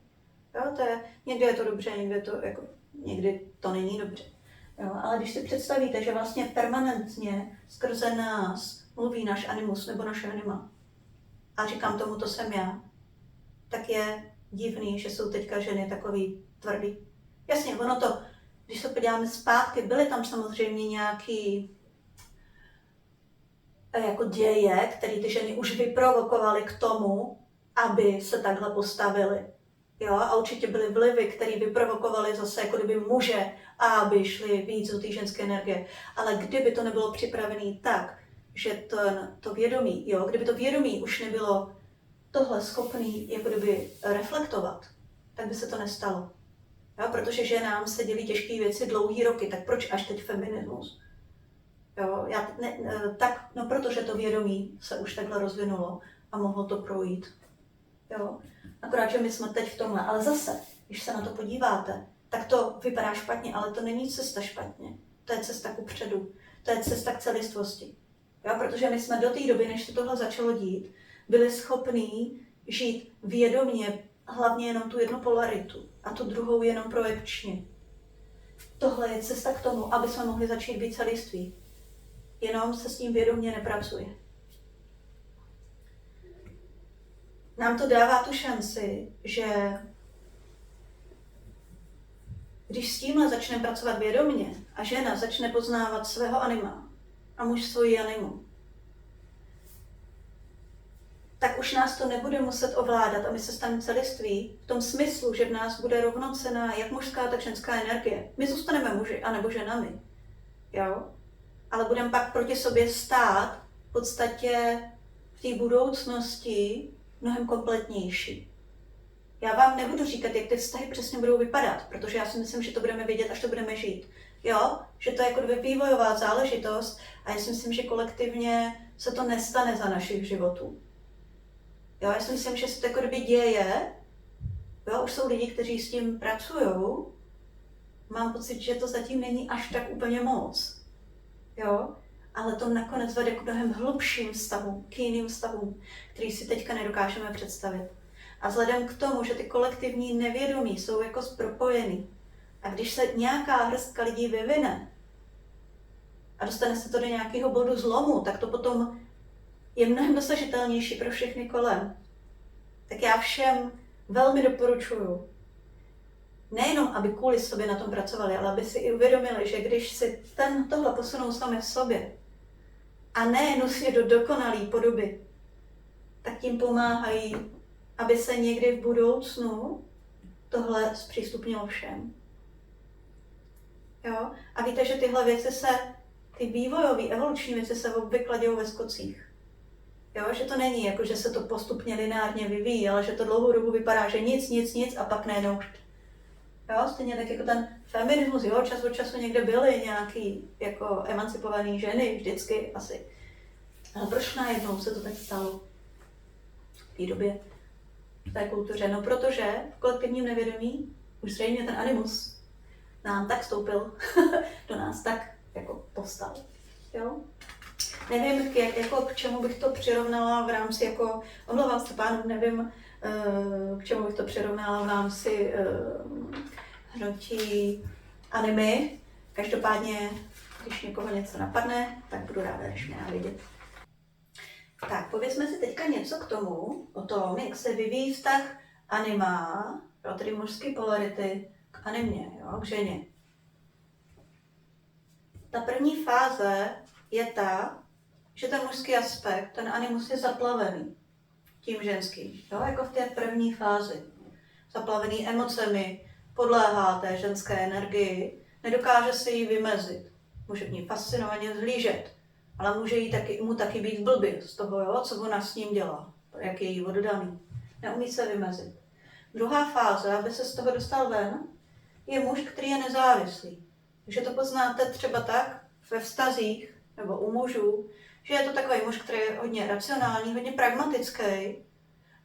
Jo, někdy je to dobře, někdy to není dobře. Jo, ale když si představíte, že vlastně permanentně skrze nás mluví náš animus nebo naše anima a říkám tomu, to jsem já, tak je divný, že jsou teďka ženy takový tvrdý. Jasně, ono to, když se podíváme zpátky, byly tam samozřejmě nějaký jako děje, které ty ženy už vyprovokovaly k tomu, aby se takhle postavily. Jo, a určitě byly vlivy, které vyprovokovaly zase jako kdyby muže, aby šli víc do té ženské energie. Ale kdyby to nebylo připravené tak, že to vědomí, jo, kdyby to vědomí už nebylo tohle schopný jako kdyby reflektovat, tak by se to nestalo. Jo, protože ženám se dělí těžké věci dlouhý roky, tak proč až teď feminismus? Jo, protože to vědomí se už takhle rozvinulo a mohlo to projít. Jo? Akorát, že my jsme teď v tomhle. Ale zase, když se na to podíváte, tak to vypadá špatně, ale to není cesta špatně. To je cesta kupředu. To je cesta k celistvosti. Jo? Protože my jsme do té doby, než se tohle začalo dít, byli schopní žít vědomě hlavně jenom tu jednu polaritu a tu druhou jenom projekčně. Tohle je cesta k tomu, aby jsme mohli začít být celiství. Jenom se s tím vědomě nepracuje. Nám to dává tu šanci, že když s tímhle začne pracovat vědomě a žena začne poznávat svého anima a muž svoji animu, tak už nás to nebude muset ovládat a my se staneme celiství v tom smyslu, že v nás bude rovnocenná jak mužská, tak ženská energie. My zůstaneme muži anebo ženami, jo? Ale budeme pak proti sobě stát v podstatě v té budoucnosti mnohem kompletnější. Já vám nebudu říkat, jak ty vztahy přesně budou vypadat, protože já si myslím, že to budeme vědět, až to budeme žít. Jo? Že to je jako vývojová záležitost a já si myslím, že kolektivně se to nestane za našich životů. Jo? Já si myslím, že se to jako děje. Jo? Už jsou lidi, kteří s tím pracují. Mám pocit, že to zatím není až tak úplně moc. Jo? Ale to nakonec vede k mnohem hlubším vztahům, k jiným vztahům, který si teďka nedokážeme představit. A vzhledem k tomu, že ty kolektivní nevědomí jsou jako propojený, a když se nějaká hrstka lidí vyvine a dostane se to do nějakého bodu zlomu, tak to potom je mnohem dosažitelnější pro všechny kolem. Tak já všem velmi doporučuju, nejenom aby kvůli sobě na tom pracovali, ale aby si i uvědomili, že když si tohle posunou sami v sobě a ne nutně do dokonalé podoby, tak tím pomáhají, aby se někdy v budoucnu tohle zpřístupnilo všem. Jo? A víte, že tyhle věci ty vývojové, evoluční věci se obvykle dějou ve skocích. Jo? Že to není jako, že se to postupně lineárně vyvíjí, ale že to dlouhou dobu vypadá, že nic a pak najednou. Jo? Stejně tak jako ten feminismus, jo? Čas od času někde byly nějaký jako emancipované ženy, vždycky asi. Ale proč najednou se to tak stalo v té době, v té kultuře? No protože v kolektivním nevědomí už zřejmě ten animus nám tak vstoupil, do nás tak jako povstal. Jo? Nevím, k čemu bych to přirovnala v rámci, jako, omlouvám se pánu, nevím, k čemu bych to přirovnala v rámci hnutí anime. Každopádně, když někoho něco napadne, tak budu ráda, když mě dá vědět. Tak, povězme si teďka něco k tomu, o tom, jak se vyvíjí vztah anima, jo, tedy mužské polarity, k animě, jo, k ženě. Ta první fáze je ta, že ten mužský aspekt, ten animus je zaplavený tím ženským, jo, jako v té první fázi. Zaplavený emocemi, podléhá té ženské energii, nedokáže se jí vymezit. Může v ní fascinovaně zhlížet, ale může mu taky být blbě z toho, jo, co ona s ním dělá, jak je jí oddaný. Neumí se vymezit. Druhá fáze, aby se z toho dostal ven, je muž, který je nezávislý. Takže to poznáte třeba tak ve vztazích nebo u mužů, že je to takový muž, který je hodně racionální, hodně pragmatický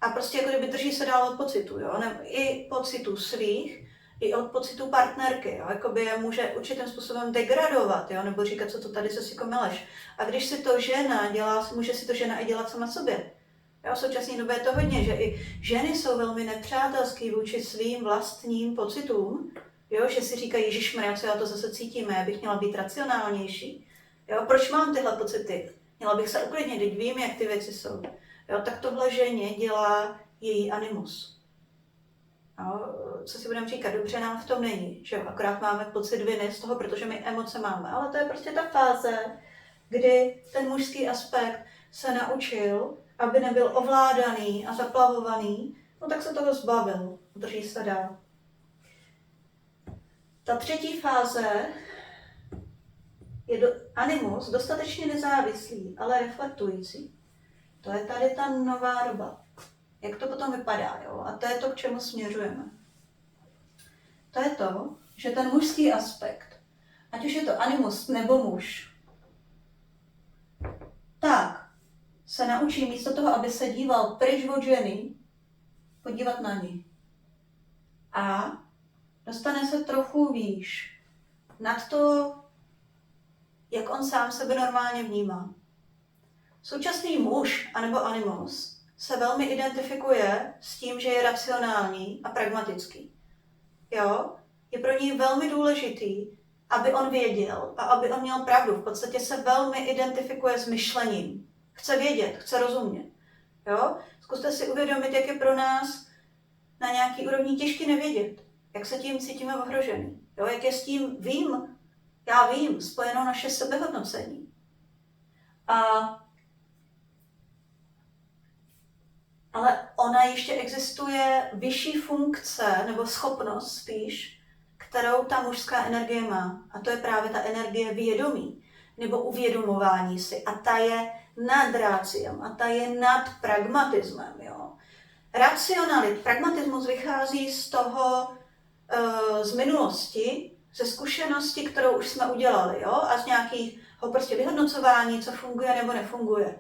a prostě jako kdyby drží se dál od pocitu, jo? I pocitů svých, i od pocitu partnerky, jo? Jakoby je může určitým způsobem degradovat, jo? Nebo říkat, co to tady se si komeleš. A když si to žena dělá, může si to žena i dělat sama sobě. Jo? V současné době je to hodně, že i ženy jsou velmi nepřátelský vůči svým vlastním pocitům, jo? Že si říkají, ježišmarja, co já to zase cítím, já bych měla být racionálnější. Jo? Proč mám tyhle pocity? Měla bych se uklidnit, teď vím, jak ty věci jsou. Jo? Tak tohle ženě dělá její animus. Jo? Co si budeme říkat, dobře nám v tom není, že jo? Akorát máme pocit viny z toho, protože my emoce máme. Ale to je prostě ta fáze, kdy ten mužský aspekt se naučil, aby nebyl ovládaný a zaplavovaný, no tak se toho zbavil, drží se dál. Ta třetí fáze je animus dostatečně nezávislý, ale reflektující. To je tady ta nová doba. Jak to potom vypadá, jo? A to je to, k čemu směřujeme. To je to, že ten mužský aspekt, ať už je to animus nebo muž, tak se naučí místo toho, aby se díval pryč od ženy, podívat na ní. A dostane se trochu výš nad to, jak on sám sebe normálně vnímá. Současný muž, anebo animus, se velmi identifikuje s tím, že je racionální a pragmatický. Jo? Je pro něj velmi důležitý, aby on věděl a aby on měl pravdu. V podstatě se velmi identifikuje s myšlením. Chce vědět, chce rozumět. Jo? Zkuste si uvědomit, jak je pro nás na nějaký úrovni těžké nevědět. Jak se tím cítíme ohrožený. Jo? Jak je s tím já vím, spojeno naše sebehodnocení. Ale ona ještě existuje vyšší funkce, nebo schopnost spíš, kterou ta mužská energie má. A to je právě ta energie vědomí, nebo uvědomování si. A ta je nad ráciem, a ta je nad pragmatismem. Jo. Pragmatismus vychází z toho, z minulosti, ze zkušenosti, kterou už jsme udělali, jo? A z nějakého prostě vyhodnocování, co funguje nebo nefunguje.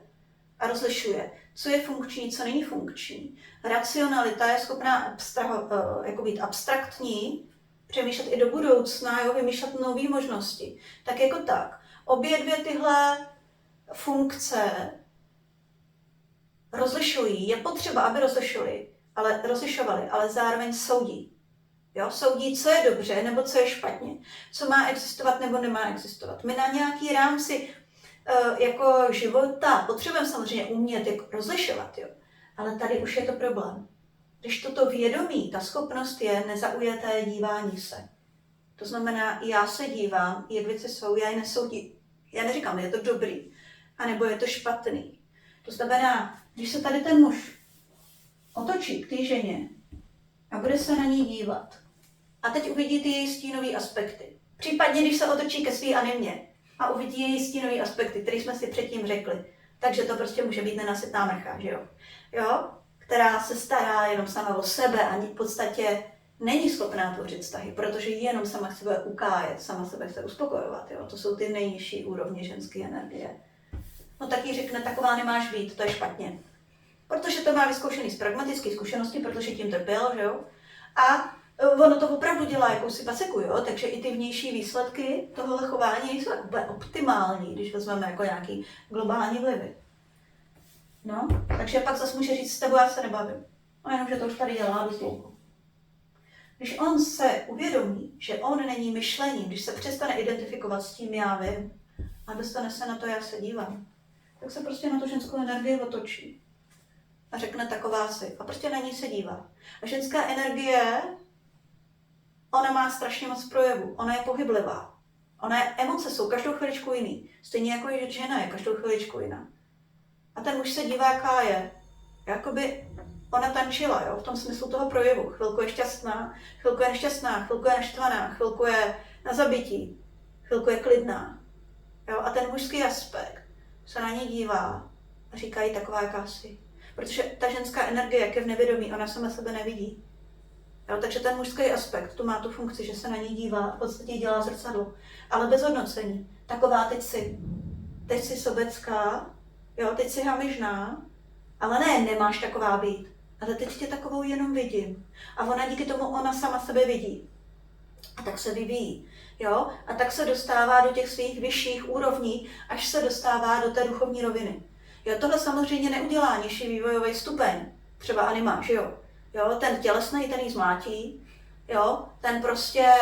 A rozlišuje, co je funkční, co není funkční. Racionalita je schopná jako být abstraktní, přemýšlet i do budoucna, jo? Vymýšlet nové možnosti. Tak jako tak. Obě dvě tyhle funkce rozlišují. Je potřeba, aby rozlišovali, ale zároveň soudí. Jo, soudí, co je dobře nebo co je špatně, co má existovat nebo nemá existovat. My na nějaký rámci jako života potřebujeme samozřejmě umět jako rozlišovat, jo. Ale tady už je to problém. Když toto vědomí, ta schopnost je nezaujaté dívání se. To znamená, já se dívám, jak věci jsou, já je nesoudím. Já neříkám, je to dobrý, anebo je to špatný. To znamená, když se tady ten muž otočí k té ženě a bude se na ní dívat, a teď uvidí ty její stínové aspekty. Případně, když se otočí ke svý animě a uvidí její stínové aspekty, které jsme si předtím řekli, takže to prostě může být nenasytná mrcha, že jo? Jo? Která se stará jenom sama o sebe a v podstatě není schopná tvořit vztahy, protože jenom sama chce bude ukájet, sama sebe chce uspokojovat, jo? To jsou ty nejnižší úrovně ženské energie. No tak jí řekne, taková nemáš být, to je špatně. Protože to má vyzkoušený z pragmatické zkušenosti, protože tím trpěl, že jo? A ono to opravdu dělá jakousi paseku, jo? Takže i ty vnější výsledky tohohle chování nejsou tak úplně optimální, když vezmeme jako nějaký globální vlivy. No, takže pak zase může říct, s tebou já se nebavím. No jenom, že to už tady dělá dost dlouho. Když on se uvědomí, že on není myšlením, když se přestane identifikovat s tím já vím a dostane se na to já se dívám, tak se prostě na tu ženskou energii otočí a řekne taková si a prostě na ní se dívá. A ženská energie, ona má strašně moc projevů, ona je pohyblivá. Emoce jsou každou chviličku jiný, stejně jako i žena je každou chviličku jiná. A ten muž se dívá, jaká je. Jakoby ona tančila, jo, v tom smyslu toho projevu. Chvilku je šťastná, chvilku je nešťastná, chvilku je naštvaná, chvilku je na zabití, chvilku je klidná. Jo, a ten mužský aspekt se na ní dívá a říká jí taková jakási. Protože ta ženská energie, jak je v nevědomí, ona sama sebe nevidí. Jo, takže ten mužský aspekt tu má tu funkci, že se na ní dívá a v podstatě jí dělá zrcadlo. Ale bez hodnocení. Taková teď si sobecká, jo, teď si hamižná, ale ne, nemáš taková být. Ale teď tě takovou jenom vidím. A ona díky tomu, ona sama sebe vidí. A tak se vyvíjí. Jo? A tak se dostává do těch svých vyšších úrovní, až se dostává do té duchovní roviny. Jo, tohle samozřejmě neudělá nižší vývojový stupeň. Třeba anima, že jo? Jo, ten tělesný, ten jí zmlátí. Jo? Ten prostě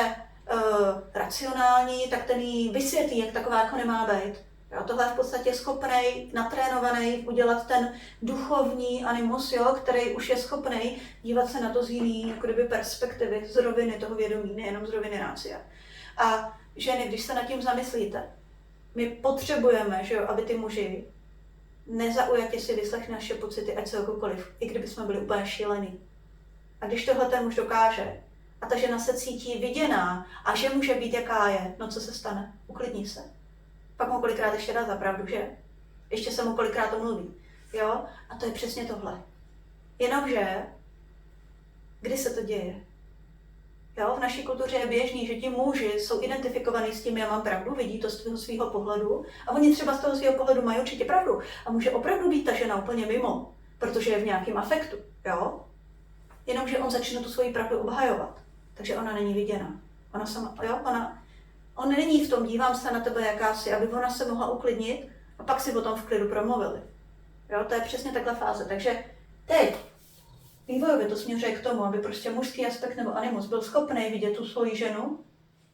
racionální, tak ten jí vysvětlí, jak taková jako nemá být. Jo, tohle je v podstatě schopnej, natrénovaný udělat ten duchovní animus, jo, který už je schopný dívat se na to z jiný, jako kdyby perspektivy, z roviny toho vědomí, nejenom z roviny rácia. A ženy, když se nad tím zamyslíte, my potřebujeme, že jo, aby ty muži nezaujatě si vyslechli naše pocity, ať se jakoukoliv, i kdyby jsme byli úplně šílený. A když tohle ten muž dokáže, a ta žena se cítí viděná a že může být jaká je, no co se stane? Uklidní se. Pak mu kolikrát ještě dá za pravdu, že? Ještě se mu kolikrát omluví. Jo? A to je přesně tohle. Jenomže, kdy se to děje? Jo? V naší kultuře je běžný, že ti muži jsou identifikovaní s tím, já mám pravdu, vidí to z toho svého pohledu a oni třeba z toho svého pohledu mají určitě pravdu. A může opravdu být ta žena úplně mimo, protože je v nějakém afektu. Jo? Jenomže on začne tu svoji pravdu obhajovat. Takže ona není viděna. Ona sama, jo? On není v tom, dívám se na tebe jakási, aby ona se mohla uklidnit a pak si o tom v klidu promluvili. Jo, to je přesně takhle fáze. Takže teď vývojově to směřuje k tomu, aby prostě mužský aspekt nebo animus byl schopný vidět tu svoji ženu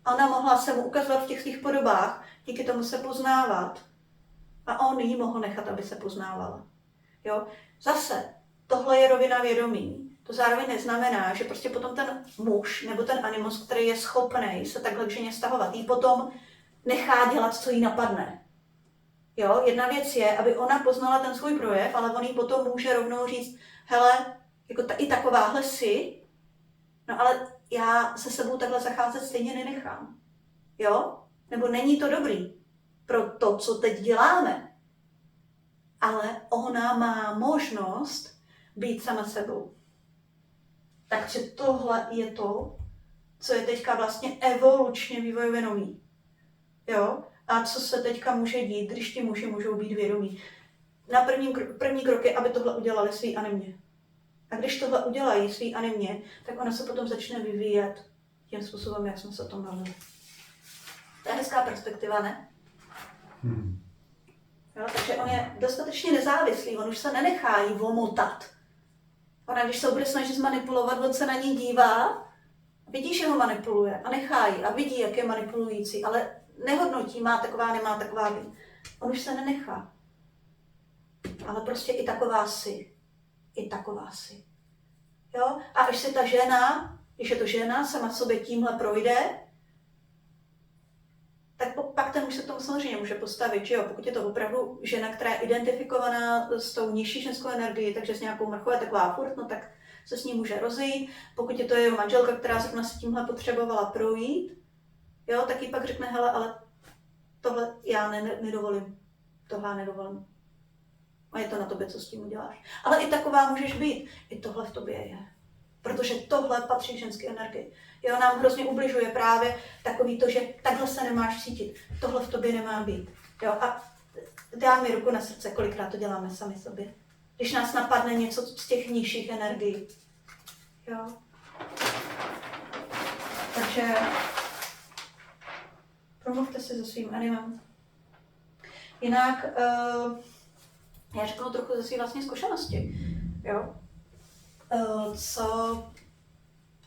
a ona mohla se mu ukazovat v těch svých podobách, díky tomu se poznávat a on jí mohl nechat, aby se poznávala. Jo, zase, tohle je rovina vědomí. To zároveň neznamená, že prostě potom ten muž nebo ten animus, který je schopný se takhle k ženě stahovat, jí potom nechá dělat, co jí napadne. Jo, jedna věc je, aby ona poznala ten svůj projev, ale on jí potom může rovnou říct, hele, jako i takováhle si, no ale já se sebou takhle zacházet stejně nenechám. Jo? Nebo není to dobrý pro to, co teď děláme. Ale ona má možnost být sama sebou. Takže tohle je to, co je teďka vlastně evolučně vývojově nový. Jo? A co se teďka může dít, když ti muži můžou být vědomí. Na první krok je, aby tohle udělali svý animě. A když tohle udělají svý animě, tak ona se potom začne vyvíjet tím způsobem, jak jsme se o tom bavili. To je hezká perspektiva, ne? Jo, takže on je dostatečně nezávislý, on už se nenechá jí omotat. Ona, když se bude snažit zmanipulovat, on se na ní dívá, vidí, že ho manipuluje a nechá jí a vidí, jak je manipulující, ale nehodnotí, má taková, nemá taková. On už se nenechá. Ale prostě i taková si. I taková si. Jo? A až se ta žena, když je to žena, sama sobě tímhle projde, tak pak ten muž se k tomu samozřejmě může postavit, že jo? Pokud je to opravdu žena, která je identifikovaná s tou nižší ženskou energií, takže s nějakou mrchou je taková furt, no tak se s ní může rozejít. Pokud je to jeho manželka, která zrovna si tímhle potřebovala projít, jo, tak jí pak řekne, hele, ale tohle já nedovolím. Tohle nedovolím. A je to na tobě, co s tím uděláš. Ale i taková můžeš být. I tohle v tobě je. Protože tohle patří k ženské energii. Jo, nám hrozně ubližuje právě takový to, že takhle se nemáš cítit. Tohle v tobě nemá být. Jo, a dá mi ruku na srdce, kolikrát to děláme sami sobě. Když nás napadne něco z těch nižších energií. Jo. Takže promluvte si se svým animem. Jinak, já řeknu trochu ze své vlastní zkušenosti. Jo? Co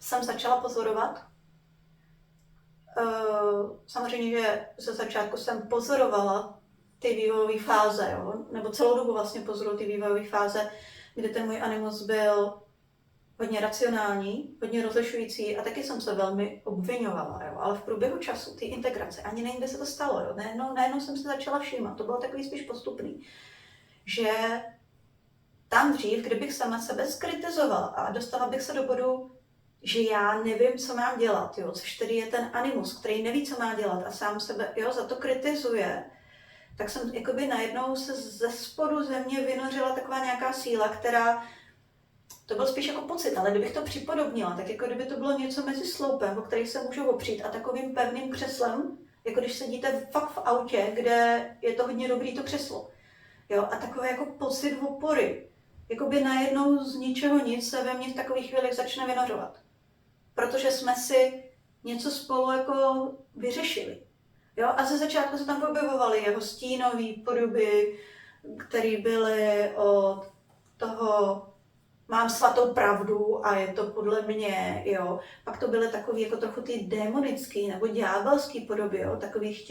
jsem začala pozorovat? Samozřejmě, že ze začátku jsem pozorovala ty vývojové fáze, jo? Nebo celou dobu vlastně pozoruju ty vývojové fáze, kdy ten můj animus byl hodně racionální, hodně rozlišující a taky jsem se velmi obvinovala, jo? Ale v průběhu času, ty integrace, ani nevím, kde se to stalo, jo? Najednou jsem se začala všímat, to bylo takový spíš postupný, že tam dřív, kdybych sama sebe skritizovala a dostala bych se do bodu, že já nevím, co mám dělat, jo? Což tedy je ten animus, který neví, co má dělat a sám sebe za to kritizuje, tak jsem jakoby najednou se ze spodu ze mě vynořila taková nějaká síla, která, to byl spíš jako pocit, ale kdybych to připodobnila, tak jako kdyby to bylo něco mezi sloupem, o který se můžu opřít a takovým pevným křeslem, jako když sedíte fakt v autě, kde je to hodně dobrý to křeslo. Jo? A takový jako pocit opory. Jakoby najednou z ničeho nic se ve mně v takových chvílích začne vynořovat. Protože jsme si něco spolu jako vyřešili. Jo? A ze začátku se tam objevovaly jeho stínové podoby, které byly od toho mám svatou pravdu a je to podle mě, jo. Pak to byly takový jako trochu ty démonický nebo ďábelský podoby, jo. Takových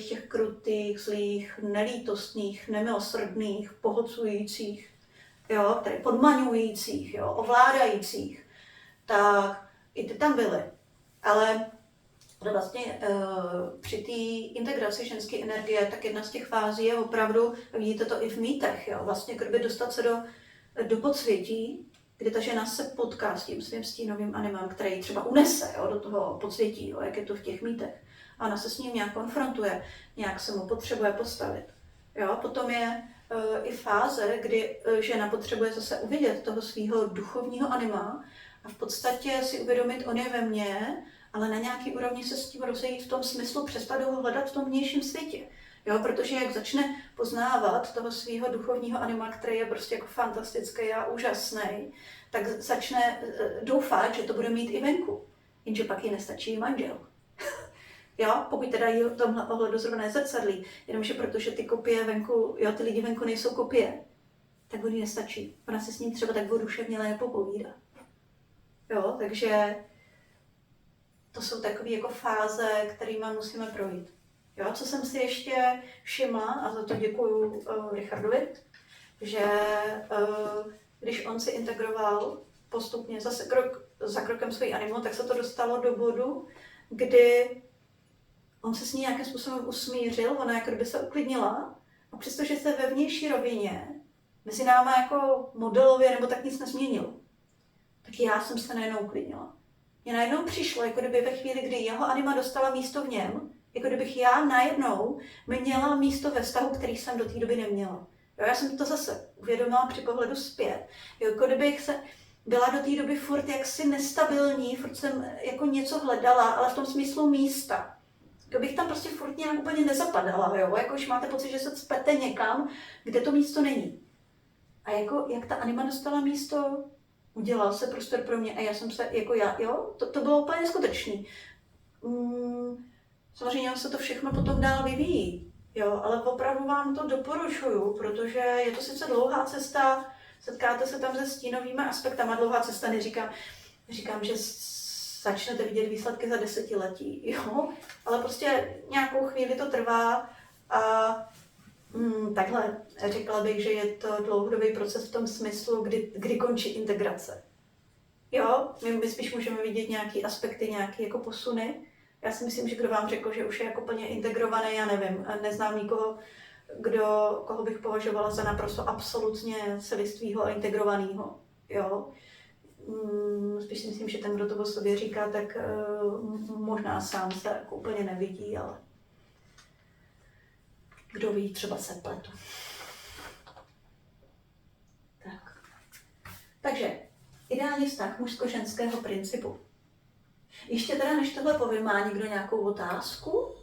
těch krutých, zlých, nelítostných, nemilosrdných, pohlcujících, jo, tedy podmaňujících, jo, ovládajících. Tak i ty tam byly. Ale vlastně při té integraci ženské energie, tak jedna z těch fází je opravdu, vidíte to i v mýtech, jo, vlastně kdyby dostat se do podsvětí, kdy ta žena se potká s tím svým stínovým animem, který třeba unese, jo, do toho podsvětí, jo, jak je to v těch mýtech. A ona se s ním nějak konfrontuje, nějak se mu potřebuje postavit. Jo. Potom je i fáze, kdy žena potřebuje zase uvidět toho svého duchovního anima a v podstatě si uvědomit, on je ve mně, ale na nějaký úrovni se s tím rozejít v tom smyslu, přestat ho hledat v tom vnějším světě. Jo, protože jak začne poznávat toho svého duchovního anima, který je prostě jako fantastický a úžasný, tak začne doufat, že to bude mít i venku. Jenže pak jí nestačí manžel. Jo, pokud teda jí v tomhle ohledu zrovna nezrcadlí, jenomže protože ty kopie venku, jo, ty lidi venku nejsou kopie, tak on jí nestačí. Ona se s ním třeba tak oduševněle nepopovídá. Jo, takže to jsou takové jako fáze, kterými musíme projít. Jo, co jsem si ještě všimla, a za to děkuju Richardovi, že když on si integroval postupně zase krok za krokem svůj animo, tak se to dostalo do bodu, kdy on se s ní nějakým způsobem usmířil, ona jako kdyby se uklidnila, a přestože se ve vnější rovině mezi náma jako modelově nebo tak nic nezměnilo, tak já jsem se najednou uklidnila. Mně najednou přišlo, jako kdyby ve chvíli, kdy jeho anima dostala místo v něm, jako kdybych já najednou měla místo ve vztahu, který jsem do té doby neměla. Jo, já jsem to zase uvědomila při pohledu zpět. Jo, jako kdybych se byla do té doby furt jaksi nestabilní, furt jsem jako něco hledala, ale v tom smyslu místa. Jako bych tam prostě furt nějak úplně nezapadala, jo? Jako už máte pocit, že se cpete někam, kde to místo není. A jako jak ta anima dostala místo, udělal se prostor pro mě a já jsem se, jako to bylo úplně neskutečný. Samozřejmě se to všechno potom dál vyvíjí, jo, ale opravdu vám to doporučuju, protože je to sice dlouhá cesta, setkáte se tam se stínovými aspektama, dlouhá cesta neříkám, že začnete vidět výsledky za desetiletí, jo, ale prostě nějakou chvíli to trvá a takhle řekla bych, že je to dlouhodobý proces v tom smyslu, kdy končí integrace. Jo, my spíš můžeme vidět nějaké aspekty, nějaké jako posuny. Já si myslím, že kdo vám řekl, že už je jako plně integrovaný, já nevím, neznám nikoho, koho bych považovala za naprosto absolutně celistvýho a integrovanýho. Jo. Spíš si myslím, že ten, kdo to o sobě říká, tak možná sám se jako úplně nevidí, ale kdo ví, třeba se pletu. Tak. Takže ideální vztah mužsko-ženského principu. Ještě teda, než tohle povím, má někdo nějakou otázku?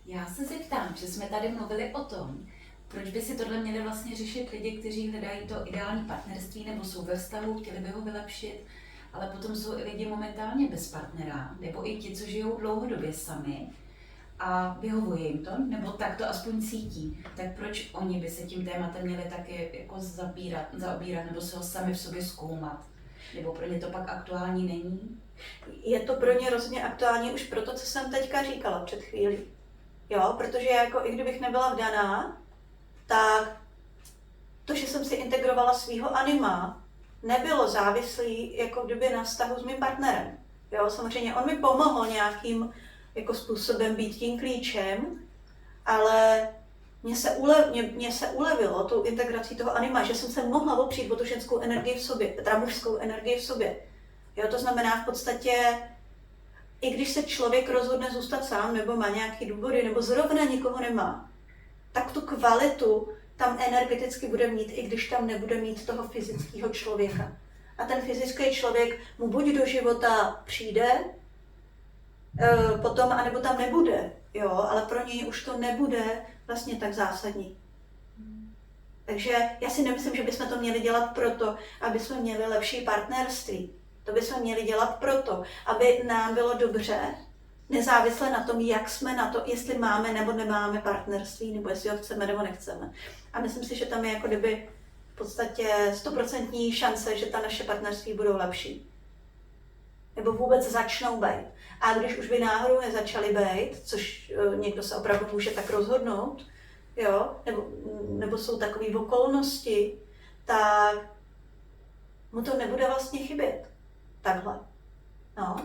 Já se zeptám, že jsme tady mluvili o tom, proč by si tohle měli vlastně řešit lidi, kteří hledají to ideální partnerství nebo jsou ve vztahu, chtěli by ho vylepšit, ale potom jsou i lidi momentálně bez partnera, nebo i ti, co žijou dlouhodobě sami a vyhovuje jim to, nebo tak to aspoň cítí. Tak proč oni by se tím tématem měli taky jako zaobírat, nebo se ho sami v sobě zkoumat? Nebo pro ně to pak aktuální není? Je to pro ně rozhodně aktuální už proto, co jsem teďka říkala před chvílí. Jo, protože jako i kdybych nebyla vdaná, tak to, že jsem si integrovala svýho anima, nebylo závislý jako kdyby na vztahu s mým partnerem. Jo, samozřejmě on mi pomohl nějakým jako způsobem být tím klíčem, ale mně se ulevilo tou integrací toho anima, že jsem se mohla opřít o tu ženskou energii v sobě, teda mužskou energii v sobě. Jo, to znamená v podstatě, i když se člověk rozhodne zůstat sám, nebo má nějaké důvody, nebo zrovna nikoho nemá, tak tu kvalitu tam energeticky bude mít, i když tam nebude mít toho fyzického člověka. A ten fyzický člověk mu buď do života přijde, potom, anebo tam nebude, jo, ale pro něj už to nebude vlastně tak zásadní. Takže já si nemyslím, že bychom to měli dělat proto, aby jsme měli lepší partnerství. To bychom měli dělat proto, aby nám bylo dobře, nezávisle na tom, jak jsme na to, jestli máme nebo nemáme partnerství, nebo jestli ho chceme nebo nechceme. A myslím si, že tam je jako kdyby v podstatě 100% šance, že ta naše partnerství budou lepší. Nebo vůbec začnou být. A když už by náhodou nezačaly být, což někdo se opravdu může tak rozhodnout, jo, nebo jsou takové okolnosti, tak mu to nebude vlastně chybět. Takhle. No.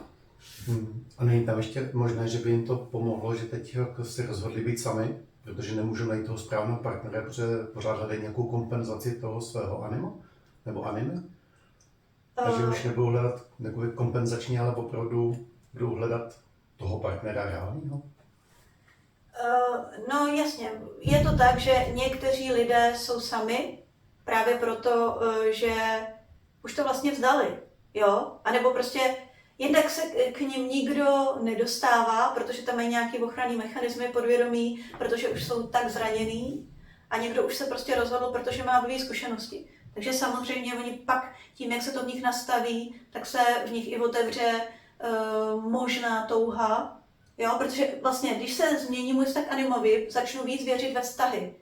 A není tam ještě možné, že by jim to pomohlo, že teď jako se rozhodli být sami, protože nemůžou najít toho správného partnera, protože pořád hledají nějakou kompenzaci toho svého anima nebo anime? Takže už nebudou hledat nějakou kompenzační, ale opravdu budou hledat toho partnera reálního? No jasně, je to tak, že někteří lidé jsou sami právě proto, že už to vlastně vzdali, jo? A nebo prostě jednak se k nim nikdo nedostává, protože tam mají nějaký ochranný mechanismy podvědomí, protože už jsou tak zraněný a někdo už se prostě rozhodl, protože má nové zkušenosti. Takže samozřejmě oni pak tím, jak se to v nich nastaví, tak se v nich i otevře možná touha, jo? Protože vlastně, když se změní můj vztah animovi, začnu víc věřit ve vztahy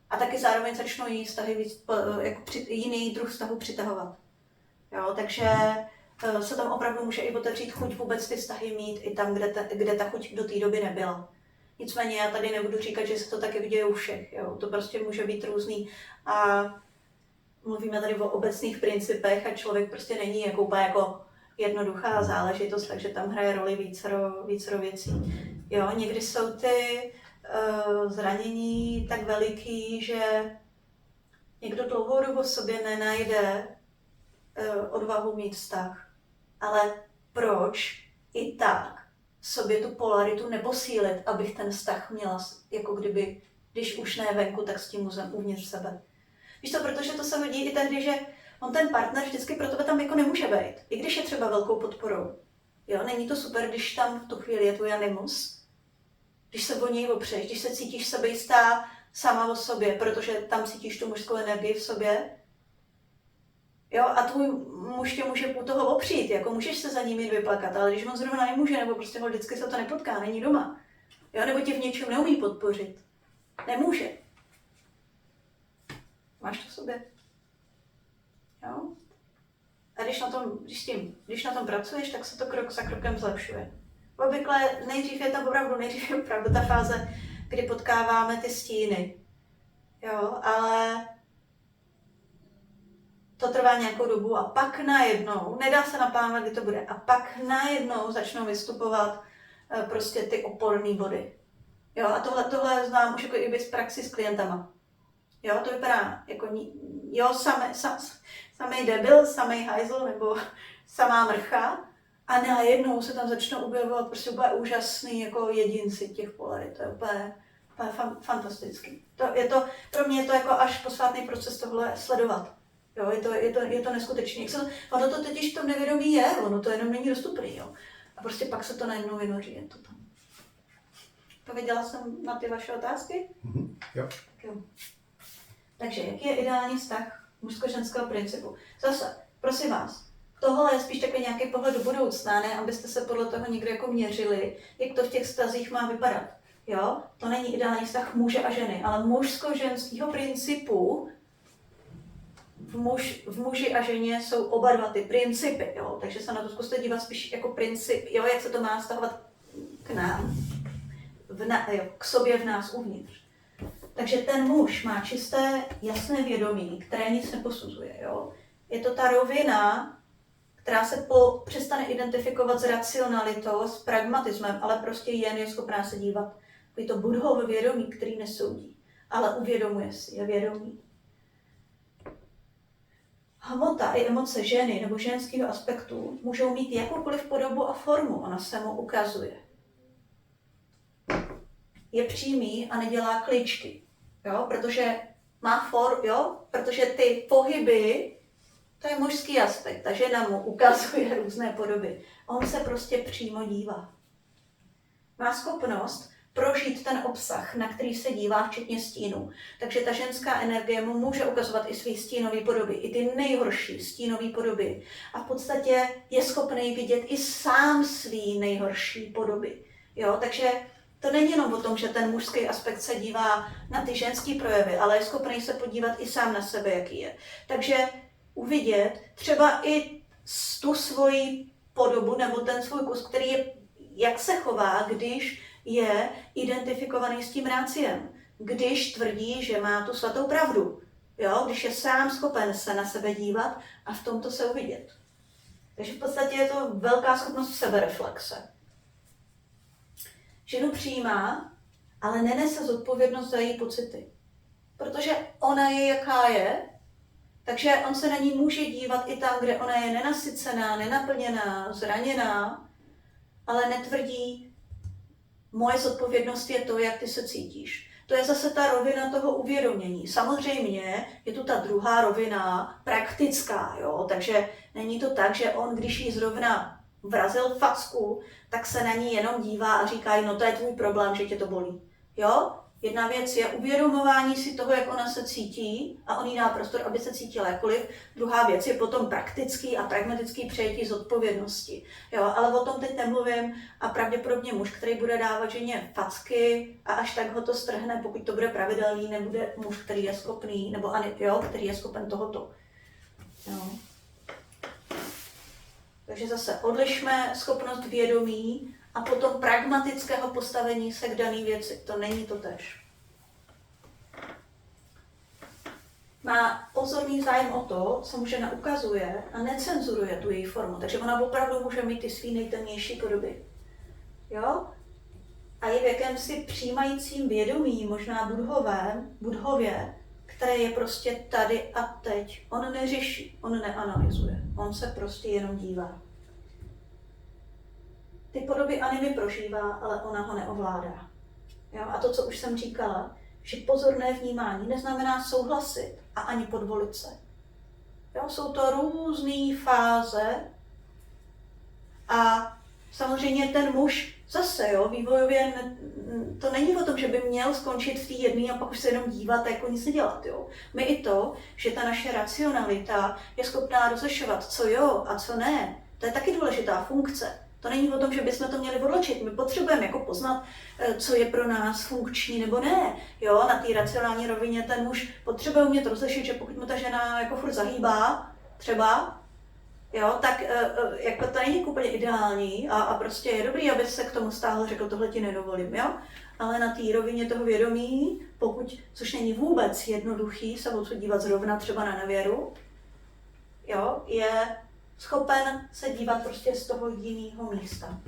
a taky zároveň začnu jiný vztahy víc, jako jiný druh vztahu přitahovat. Jo? Takže se tam opravdu může i otevřít chuť vůbec ty vztahy mít i tam, kde ta chuť do té doby nebyla. Nicméně já tady nebudu říkat, že se to taky viděje u všech. Jo? To prostě může být různý. A mluvíme tady o obecných principech a člověk prostě není jako úplně jako jednoduchá záležitost, takže tam hraje roli vícero věcí. Jo? Někdy jsou ty zranění tak veliký, že někdo dlouhou dobu v sobě nenajde odvahu mít vztah. Ale proč i tak sobě tu polaritu neposílit, abych ten vztah měla, jako kdyby, když už ne venku, tak s tím muzem uvnitř sebe. Víš to, protože to se hodí i tehdy, že on ten partner vždycky pro tebe tam jako nemůže být, i když je třeba velkou podporou. Jo, není to super, když tam v tu chvíli je tvůj animus, když se o něj opřeš, když se cítíš sebejistá sama o sobě, protože tam cítíš tu mužskou energii v sobě. Jo, a tvůj muž tě může u toho opřít, jako můžeš se za ním jít vyplakat, ale když on zrovna nemůže, nebo prostě ho vždycky se to nepotká, není doma, jo, nebo tě v něčem neumí podpořit, nemůže. Máš to v sobě. Jo? A když na tom pracuješ, tak se to krok za krokem zlepšuje. Obvykle nejdřív je opravdu ta fáze, kdy potkáváme ty stíny. Jo, ale to trvá nějakou dobu a pak najednou, nedá se naplánovat, kdy to bude, a pak najednou začnou vystupovat prostě ty oporné body. Jo, a tohle znám už jako i z praxi s klientama. Jo, to vypadá jako, jo, samej debil, samej hajzl nebo samá mrcha a najednou se tam začnou objevovat prostě úplně úžasný jako jedinci těch polarit. To je úplně fantastický. Pro mě je to jako až posvátný proces tohle sledovat. Jo, je to neskutečné. Ono to totiž v tom nevědomí je, ono to jenom není dostupný, jo. A prostě pak se to najednou vynoří, je to tam. Pověděla jsem na ty vaše otázky? Jo. Jo. Takže, jaký je ideální vztah mužsko-ženského principu? Zase, prosím vás, tohle je spíš takový nějaký pohled do budoucna, ne abyste se podle toho někde jako měřili, jak to v těch vztazích má vypadat. Jo? To není ideální vztah muže a ženy, ale mužsko-ženského principu v muži a ženě jsou oba dva ty principy, jo? Takže se na to zkuste dívat spíš jako princip, jo? Jak se to má vztahovat k nám, k sobě v nás uvnitř. Takže ten muž má čisté, jasné vědomí, které nic neposuzuje. Jo? Je to ta rovina, která se přestane identifikovat s racionalitou, s pragmatismem, ale prostě jen je schopná se dívat. Je to Buddhovo vědomí, který nesoudí, ale uvědomuje si, je vědomí. Hmota i emoce ženy nebo ženského aspektu můžou mít jakoukoliv podobu a formu, ona se mu ukazuje. Je přímý a nedělá kličky, jo? Protože ty pohyby, to je mužský aspekt, ta žena mu ukazuje různé podoby. On se prostě přímo dívá. Má schopnost prožít ten obsah, na který se dívá, včetně stínu. Takže ta ženská energie mu může ukazovat i svý stínové podoby, i ty nejhorší stínové podoby. A v podstatě je schopný vidět i sám svý nejhorší podoby. Jo? Takže to není jenom o tom, že ten mužský aspekt se dívá na ty ženské projevy, ale je schopný se podívat i sám na sebe, jaký je. Takže uvidět třeba i tu svoji podobu nebo ten svůj kus, který je, jak se chová, když je identifikovaný s tím ráciem, když tvrdí, že má tu svatou pravdu, jo? Když je sám schopen se na sebe dívat a v tomto se uvidět. Takže v podstatě je to velká schopnost sebereflexe. Ženu přijímá, ale nenese zodpovědnost za její pocity. Protože ona je, jaká je, takže on se na ní může dívat i tam, kde ona je nenasycená, nenaplněná, zraněná, ale netvrdí, moje zodpovědnost je to, jak ty se cítíš. To je zase ta rovina toho uvědomění. Samozřejmě je tu ta druhá rovina praktická, jo? Takže není to tak, že on, když jí zrovna vrazil facku, tak se na ní jenom dívá a říká, no to je tvůj problém, že tě to bolí. Jo? Jedna věc je uvědomování si toho, jak ona se cítí a on jí dá prostor, aby se cítila jakkoliv. Druhá věc je potom praktický a pragmatický přejetí zodpovědnosti. Jo, ale o tom teď nemluvím a pravděpodobně muž, který bude dávat ženě facky a až tak ho to strhne, pokud to bude pravidelný, nebude muž, který je schopný, nebo který je schopen tohoto. Jo. Takže zase odlišme schopnost vědomí a potom pragmatického postavení se k dané věci. To není to též. Má pozorný zájem o to, co mu žena ukazuje a necenzuruje tu její formu. Takže ona opravdu může mít ty svý nejtemnější podoby. Jo? A je v jakémsi přijímajícím vědomí, možná Buddhově, které je prostě tady a teď. On neřeší, on neanalyzuje, on se prostě jenom dívá. Ty podoby animy prožívá, ale ona ho neovládá. Jo? A to, co už jsem říkala, že pozorné vnímání neznamená souhlasit a ani podvolit se. Jo? Jsou to různé fáze a samozřejmě ten muž zase, jo, vývojově, to není o tom, že by měl skončit v té jedné a pak už se jenom dívat a jako nic nedělat. Jo. My i to, že ta naše racionalita je schopná rozlišovat, co jo a co ne, to je taky důležitá funkce. To není o tom, že bychom to měli odločit. My potřebujeme jako poznat, co je pro nás funkční nebo ne. Jo, na té racionální rovině ten muž potřebuje umět rozlišit, že pokud mu ta žena jako furt zahýbá, třeba, jo, tak jako to není úplně ideální a prostě je dobrý, aby se k tomu stáhl, řekl, tohle ti nedovolím, jo. Ale na té rovině toho vědomí, což není vůbec jednoduchý se odsud dívat zrovna třeba na nevěru, jo, je schopen se dívat prostě z toho jiného místa,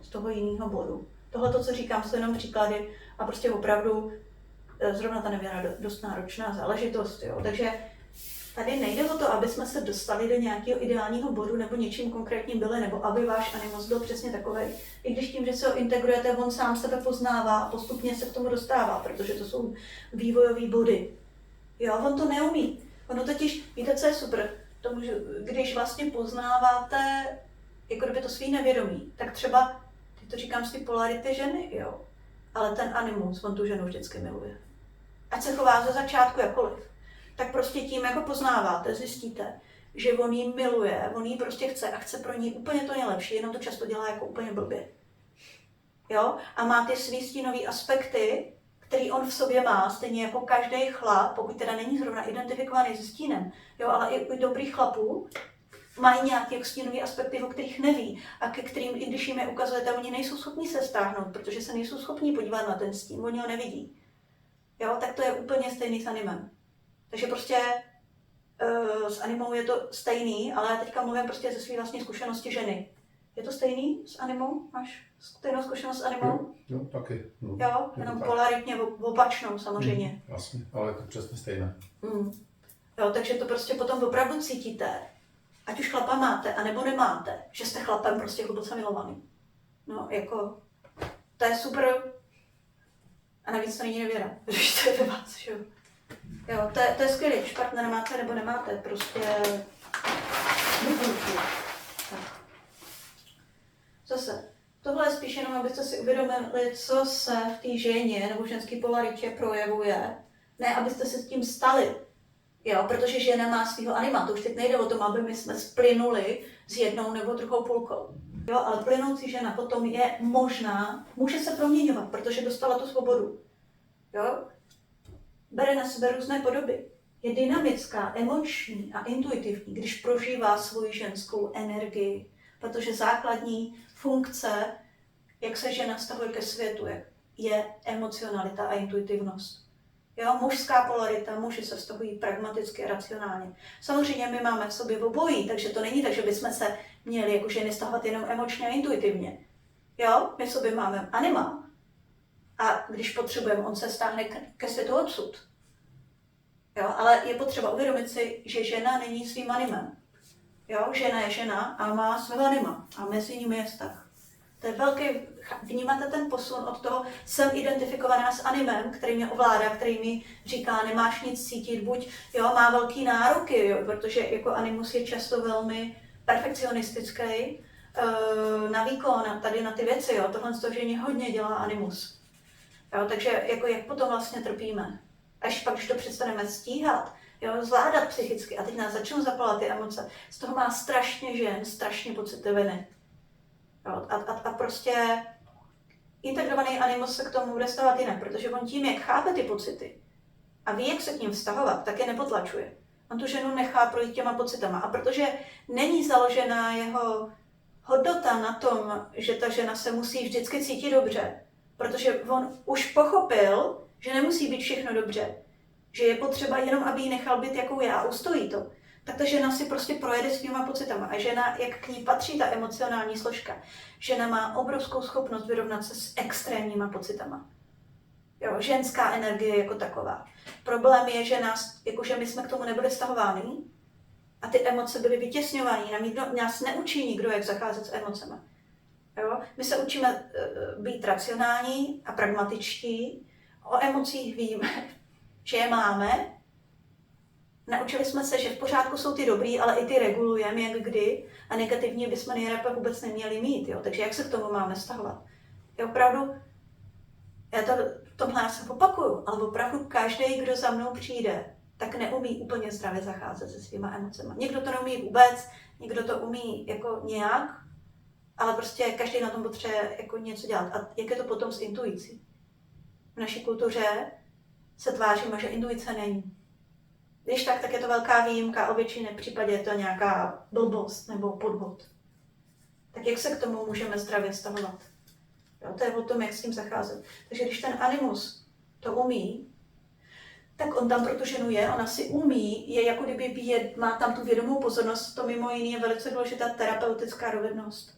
z toho jiného bodu. Tohle, co říkám, jsou jenom příklady a prostě opravdu zrovna ta nevěra je dost náročná záležitost, jo. Takže tady nejde o to, aby jsme se dostali do nějakého ideálního bodu nebo něčím konkrétním byli, nebo aby váš animus byl přesně takový. I když tím, že se ho integrujete, on sám sebe poznává a postupně se k tomu dostává, protože to jsou vývojové body. Jo, on to neumí. Ono totiž, víte, co je super? Když vlastně poznáváte jako kdyby to svý nevědomí, tak třeba, teď to říkám z té polarity ženy, jo, ale ten animus, on tu ženu vždycky miluje. Ať se chová ze začátku jakkoliv. Tak prostě tím jako poznáváte, zjistíte, že on jí miluje, on jí prostě chce a chce pro ní úplně to nejlepší, jenom to často dělá jako úplně blbě. Jo? A má ty svý stínové aspekty, který on v sobě má, stejně jako každý chlap, pokud teda není zrovna identifikovaný se stínem, jo, ale i dobrých chlapů mají nějaké stínové aspekty, o kterých neví a ke kterým, i když jim je ukazujete, oni nejsou schopni se stáhnout, protože se nejsou schopni podívat na ten stín, oni ho nevidí. Jo, tak to je úplně stejný s animem. Takže prostě s animou je to stejný, ale já teďka mluvím prostě ze své vlastní zkušenosti ženy. Je to stejný s animou? Máš stejnou zkušenost s animou? Jo, taky. No, Jo, jenom polaritně opačnou samozřejmě. Jasně, ale je to přesně stejné. Jo, takže to prostě potom opravdu cítíte, ať už chlapa máte, anebo nemáte, že jste chlapem prostě hluboce milovaný. No, jako, to je super. A navíc to není nevěra, protože to je ve vás, že jo. Jo, to je skvělé, když partnera máte nebo nemáte, prostě zase, tohle je spíš jenom, abyste si uvědomili, co se v té ženě nebo v ženské polaritě projevuje, ne abyste se s tím stali. Jo, protože žena má svého anima, to už teď nejde o tom, aby my jsme splynuli s jednou nebo druhou půlkou. Jo, ale plynoucí žena potom je možná, může se proměňovat, protože dostala tu svobodu. Jo? Bere na sebe různé podoby. Je dynamická, emoční a intuitivní, když prožívá svoji ženskou energii, protože základní funkce, jak se žena vztahuje ke světu, je emocionalita a intuitivnost. Jo, mužská polarita, muži se vztahují pragmaticky a racionálně. Samozřejmě my máme v sobě obojí, takže to není tak, že bychom se měli jako ženy vztahovat jenom emočně a intuitivně. Jo, my v sobě máme anima a když potřebujeme, on se stáhne ke světu odsud. Jo, ale je potřeba uvědomit si, že žena není svým animem. Jo, žena je žena a má svého anima a mezi nimi je vztah. To je velký, vnímáte ten posun od toho, jsem identifikovaná s animem, který mě ovládá, který mi říká, nemáš nic cítit, buď, jo, má velký nároky, jo, protože jako animus je často velmi perfekcionistický na výkon, tady na ty věci, jo, tohle z toho ženě hodně dělá animus. Jo, takže jako jak potom vlastně trpíme. Až pak, když to přestaneme stíhat, jo, zvládat psychicky a teď nás začnou zapalat ty emoce, z toho má strašně žen, strašně pocity viny. Jo, a prostě integrovaný animus se k tomu bude stavat jinak, protože on tím, jak chápe ty pocity a ví, jak se k ním vztahovat, tak je nepotlačuje. On tu ženu nechá projít těma pocitama. A protože není založená jeho hodnota na tom, že ta žena se musí vždycky cítit dobře, protože on už pochopil, že nemusí být všechno dobře, že je potřeba jenom, aby ji nechal být, jakou je a ustojí to, tak ta žena si prostě projede svýma pocitama. A žena, jak k ní patří ta emocionální složka, žena má obrovskou schopnost vyrovnat se s extrémníma pocitama. Jo, ženská energie jako taková. Problém je, že jakože my jsme k tomu nebyli stahováni a ty emoce byly vytěsňovány. Nás neučí nikdo, jak zacházet s emocemi. Jo? My se učíme být racionální a pragmatičtí. O emocích víme, že je máme. Naučili jsme se, že v pořádku jsou ty dobrý, ale i ty regulujeme, jak kdy. A negativní bychom nejlépe vůbec neměli mít. Jo? Takže jak se k tomu máme vztahovat? Je opravdu, tomhle se opakuju, ale opravdu každý, kdo za mnou přijde, tak neumí úplně zdravě zacházet se svýma emocemi. Někdo to neumí vůbec, někdo to umí jako nějak, ale prostě každý na tom potřebuje jako něco dělat. A jak je to potom s intuicí? V naší kultuře se tváříme, že intuice není. Když tak je to velká výjimka, o většině případě je to nějaká blbost nebo podvod. Tak jak se k tomu můžeme zdravě vztahovat? Jo, to je o tom, jak s tím zacházet. Takže když ten animus to umí, tak on tam pro tu ženu je, ona si umí, je jako kdyby má tam tu vědomou pozornost, to mimo jiné je velice důležitá terapeutická dovednost.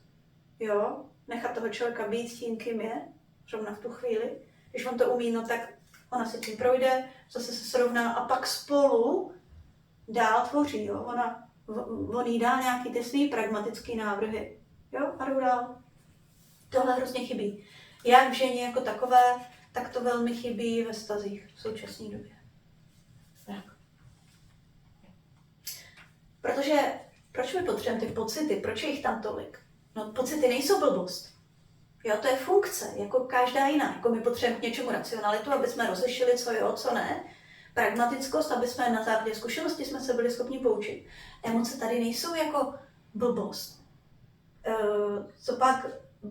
Jo, nechat toho člověka být tím, kým je, zrovna v tu chvíli. Když on to umí, no tak ona si tím projde, zase se srovná a pak spolu dál tvoří, jo. On jí dá nějaký ty svý pragmatický návrhy, jo, a jdou dál. Tohle hrozně chybí. Jak v ženě jako takové, tak to velmi chybí ve vztazích v současné době. Tak. Protože, proč my potřebujeme ty pocity, proč je jich tam tolik? No pocity nejsou blbost. Jo, to je funkce, jako každá jiná. Jako my potřebujeme k něčemu racionalitu, aby jsme rozlišili, co jo, co ne. pragmatickost, aby jsme na základě zkušenosti jsme se byli schopni poučit. Emoce tady nejsou jako blbost. Co pak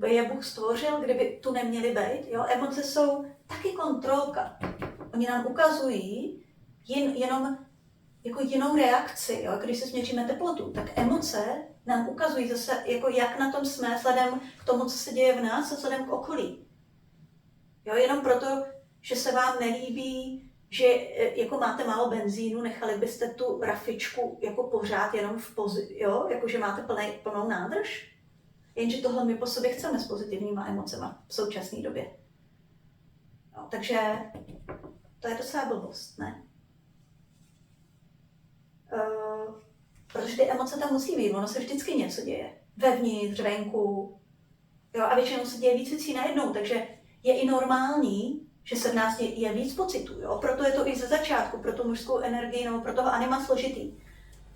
je Bůh stvořil, kdyby tu neměly být? Jo? Emoce jsou taky kontrolka. Oni nám ukazují jenom jako jinou reakci. Jo? Když se směříme teplotu, tak emoce nám ukazují zase, jako jak na tom jsme vzhledem k tomu, co se děje v nás a vzhledem k okolí. Jo? Jenom proto, že se vám nelíbí, že jako máte málo benzínu, nechali byste tu rafičku jako pořád jenom v jo? Jako že máte plnou nádrž. Jenže tohle my po sobě chceme s pozitivníma emocema v současné době. No, takže to je docela blbost, ne? Protože ty emoce tam musí být, ono se vždycky něco děje. Vevnitř, venku. Jo, a většinou se děje víc věcí najednou, takže je i normální, že se v nás je víc pocitů. Jo? Proto je to i ze začátku, pro tu mužskou energii, nebo pro toho anima složitý.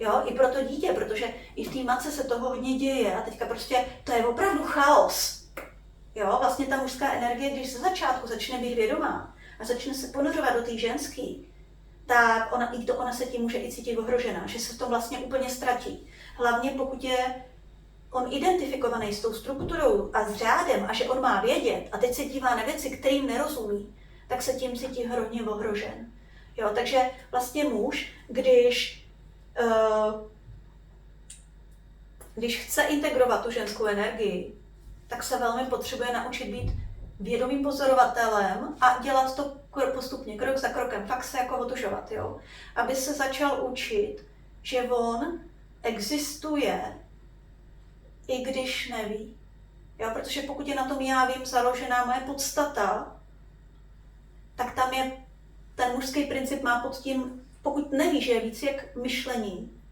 Jo, i pro to dítě, protože i v té matce se toho hodně děje a teďka prostě to je opravdu chaos. Jo, vlastně ta mužská energie, když ze začátku začne být vědomá a začne se ponořovat do té ženský, tak ona se tím může i cítit ohrožená, že se v tom vlastně úplně ztratí. Hlavně pokud je on identifikovaný s tou strukturou a s řádem a že on má vědět a teď se dívá na věci, kterým nerozumí, tak se tím cítí hodně ohrožen. Jo, takže vlastně muž, když chce integrovat tu ženskou energii, tak se velmi potřebuje naučit být vědomým pozorovatelem a dělat to postupně, krok za krokem, fakt se jako otužovat, jo? Aby se začal učit, že on existuje, i když neví. Jo? Protože pokud je na tom já vím založená moje podstata, tak tam je ten mužský princip má pod tím, pokud neví, že je víc jak myšlení,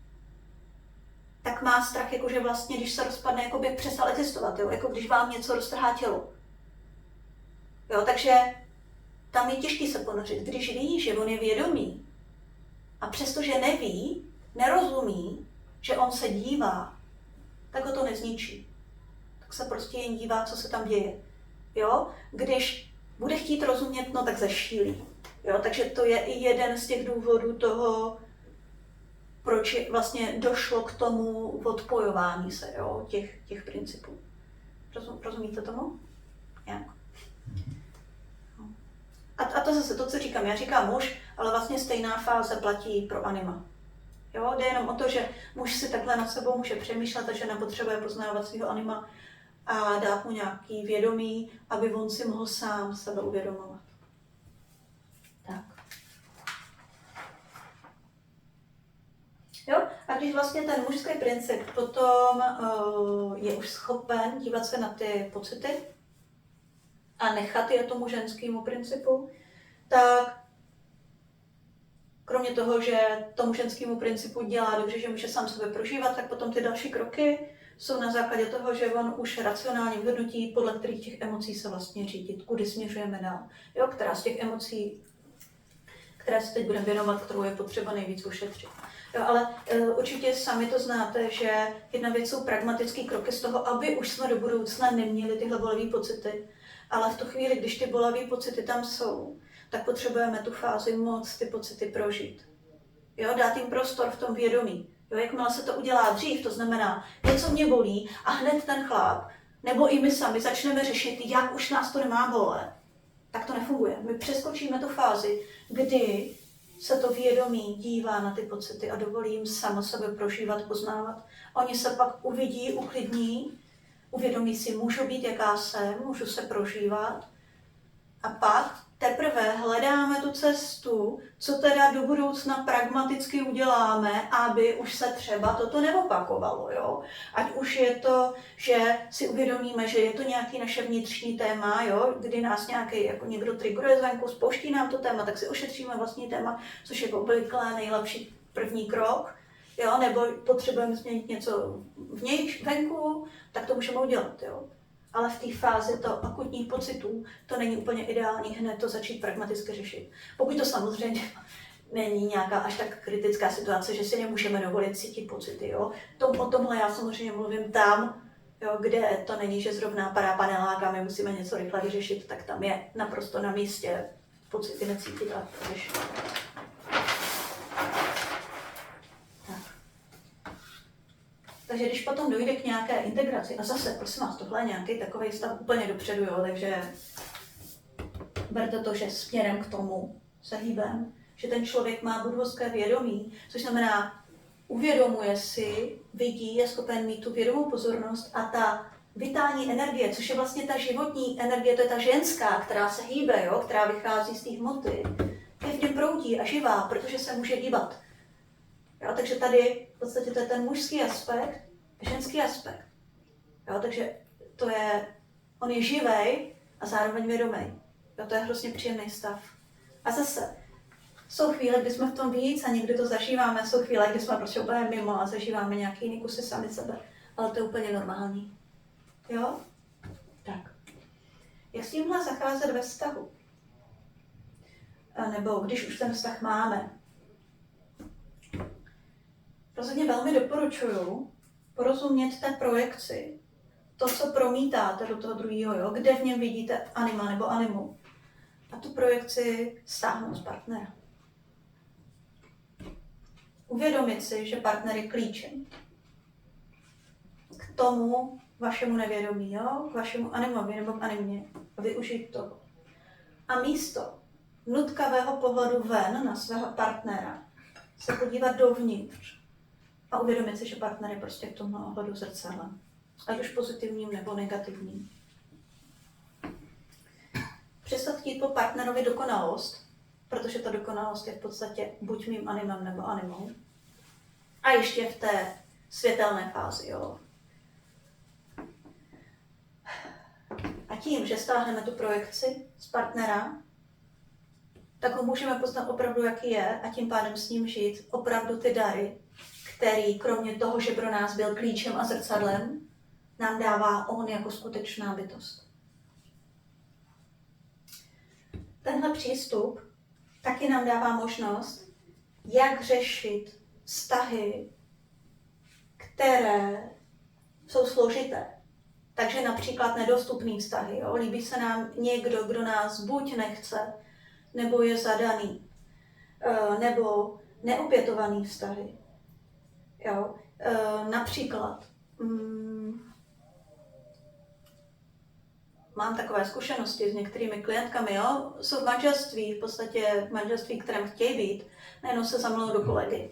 tak má strach, jakože vlastně, když se rozpadne, jako by přestal existovat, jo? Jako když vám něco roztrhá tělo. Jo? Takže tam je těžký se ponořit. Když ví, že on je vědomý a přestože neví, nerozumí, že on se dívá, tak ho to nezničí. Tak se prostě jen dívá, co se tam děje. Jo? Když bude chtít rozumět, no tak zešílí. Jo? Takže to je i jeden z těch důvodů toho, proč vlastně došlo k tomu odpojování se, jo? Těch principů. Rozumíte tomu? Jak? A to zase to, co říkám, já říkám muž, ale vlastně stejná fáze platí pro anima. Jo? Jde jenom o to, že muž si takhle nad sebou může přemýšlet a žena potřebuje poznávat svého anima a dát mu nějaký vědomí, aby on si mohl sám sebe uvědomovat. Tak. Jo? A když vlastně ten mužský princip potom je už schopen dívat se na ty pocity a nechat je tomu ženskému principu, tak kromě toho, že tomu ženskému principu dělá dobře, že může sám sebe prožívat, tak potom ty další kroky jsou na základě toho, že on už racionálně vyhodnotí, podle kterých těch emocí se vlastně řídit, kudy směřujeme dál. Jo, která z těch emocí, které se teď budeme věnovat, kterou je potřeba nejvíc ušetřit. Jo, ale určitě sami to znáte, že jedna věc jsou pragmatické kroky z toho, aby už jsme do budoucna neměli tyhle bolavé pocity. Ale v tu chvíli, když ty bolavé pocity tam jsou, tak potřebujeme tu fázi moc ty pocity prožít. Jo, dát jim prostor v tom vědomí. Jo, jakmile se to udělá dřív, to znamená, něco mě bolí a hned ten chlap, nebo i my sami začneme řešit, jak už nás to nemá bolet, tak to nefunguje. My přeskočíme tu fázi, kdy se to vědomí dívá na ty pocity a dovolí jim samo sebe prožívat, poznávat. Oni se pak uvidí, uklidní, uvědomí si, můžu být jaká jsem, můžu se prožívat a pak teprve hledáme tu cestu, co teda do budoucna pragmaticky uděláme, aby už se třeba toto neopakovalo. Jo? Ať už je to, že si uvědomíme, že je to nějaký naše vnitřní téma, jo? Kdy nás nějaký jako někdo triggeruje zvenku, spouští nám to téma, tak si ošetříme vlastní téma, což je obvykle nejlepší první krok. Jo? Nebo potřebujeme změnit něco venku, tak to můžeme udělat. Jo? Ale v té fázi to akutních pocitů to není úplně ideální hned to začít pragmaticky řešit. Pokud to samozřejmě není nějaká až tak kritická situace, že si nemůžeme dovolit cítit pocity. Jo? O tomhle já samozřejmě mluvím tam, jo, kde to není, že zrovna padá panelák a my musíme něco rychle vyřešit, tak tam je naprosto na místě pocity necítit a řešit. Takže když potom dojde k nějaké integraci, a zase, prosím vás, tohle je nějaký takový stav úplně dopředu, jo, takže berte to, že směrem k tomu se hýbem, že ten člověk má budovské vědomí, což znamená, uvědomuje si, vidí, je schopen mít tu vědomou pozornost a ta vitální energie, což je vlastně ta životní energie, to je ta ženská, která se hýbe, jo, která vychází z té hmoty, je v něm proudí a živá, protože se může hýbat. Jo, takže tady v podstatě to je ten mužský aspekt, ženský aspekt. Jo, takže to je, on je živej a zároveň vědomý. Jo, to je hrozně příjemný stav. A zase, jsou chvíle, kdy jsme v tom víc a někdy to zažíváme, jsou chvíle, kdy jsme prostě úplně mimo a zažíváme nějaký jiný kusy sami sebe. Ale to je úplně normální. Jo? Tak. Jak s tímhle zacházet ve vztahu? A nebo když už ten vztah máme. Rozhodně velmi doporučuju porozumět té projekci. To, co promítáte do toho druhého, jo? Kde v něm vidíte anima nebo animu. A tu projekci stáhnout z partnera. Uvědomit si, že partner je klíčem k tomu vašemu nevědomí, jo? K vašemu animovi nebo k animě. Využít toho. A místo nutkavého pohledu ven na svého partnera se podívat dovnitř a uvědomit si, že partner je prostě v tomhle ohledu zrcadlem. Ať už pozitivním nebo negativním. Přestat chtít po partnerovi dokonalost, protože ta dokonalost je v podstatě buď mým animem nebo animou. A ještě v té světelné fázi, jo. A tím, že stáhneme tu projekci z partnera, tak ho můžeme poznat opravdu, jaký je a tím pádem s ním žít opravdu ty dary, který kromě toho, že pro nás byl klíčem a zrcadlem, nám dává on jako skutečná bytost. Tenhle přístup taky nám dává možnost, jak řešit vztahy, které jsou složité. Takže například nedostupný vztahy. Jo? Líbí se nám někdo, kdo nás buď nechce, nebo je zadaný, nebo neopětovaný vztahy. Jo? Například mám takové zkušenosti s některými klientkami, jo? Jsou v manželství, v podstatě v manželství, kterém chtějí být, najednou se zamilou do kolegy.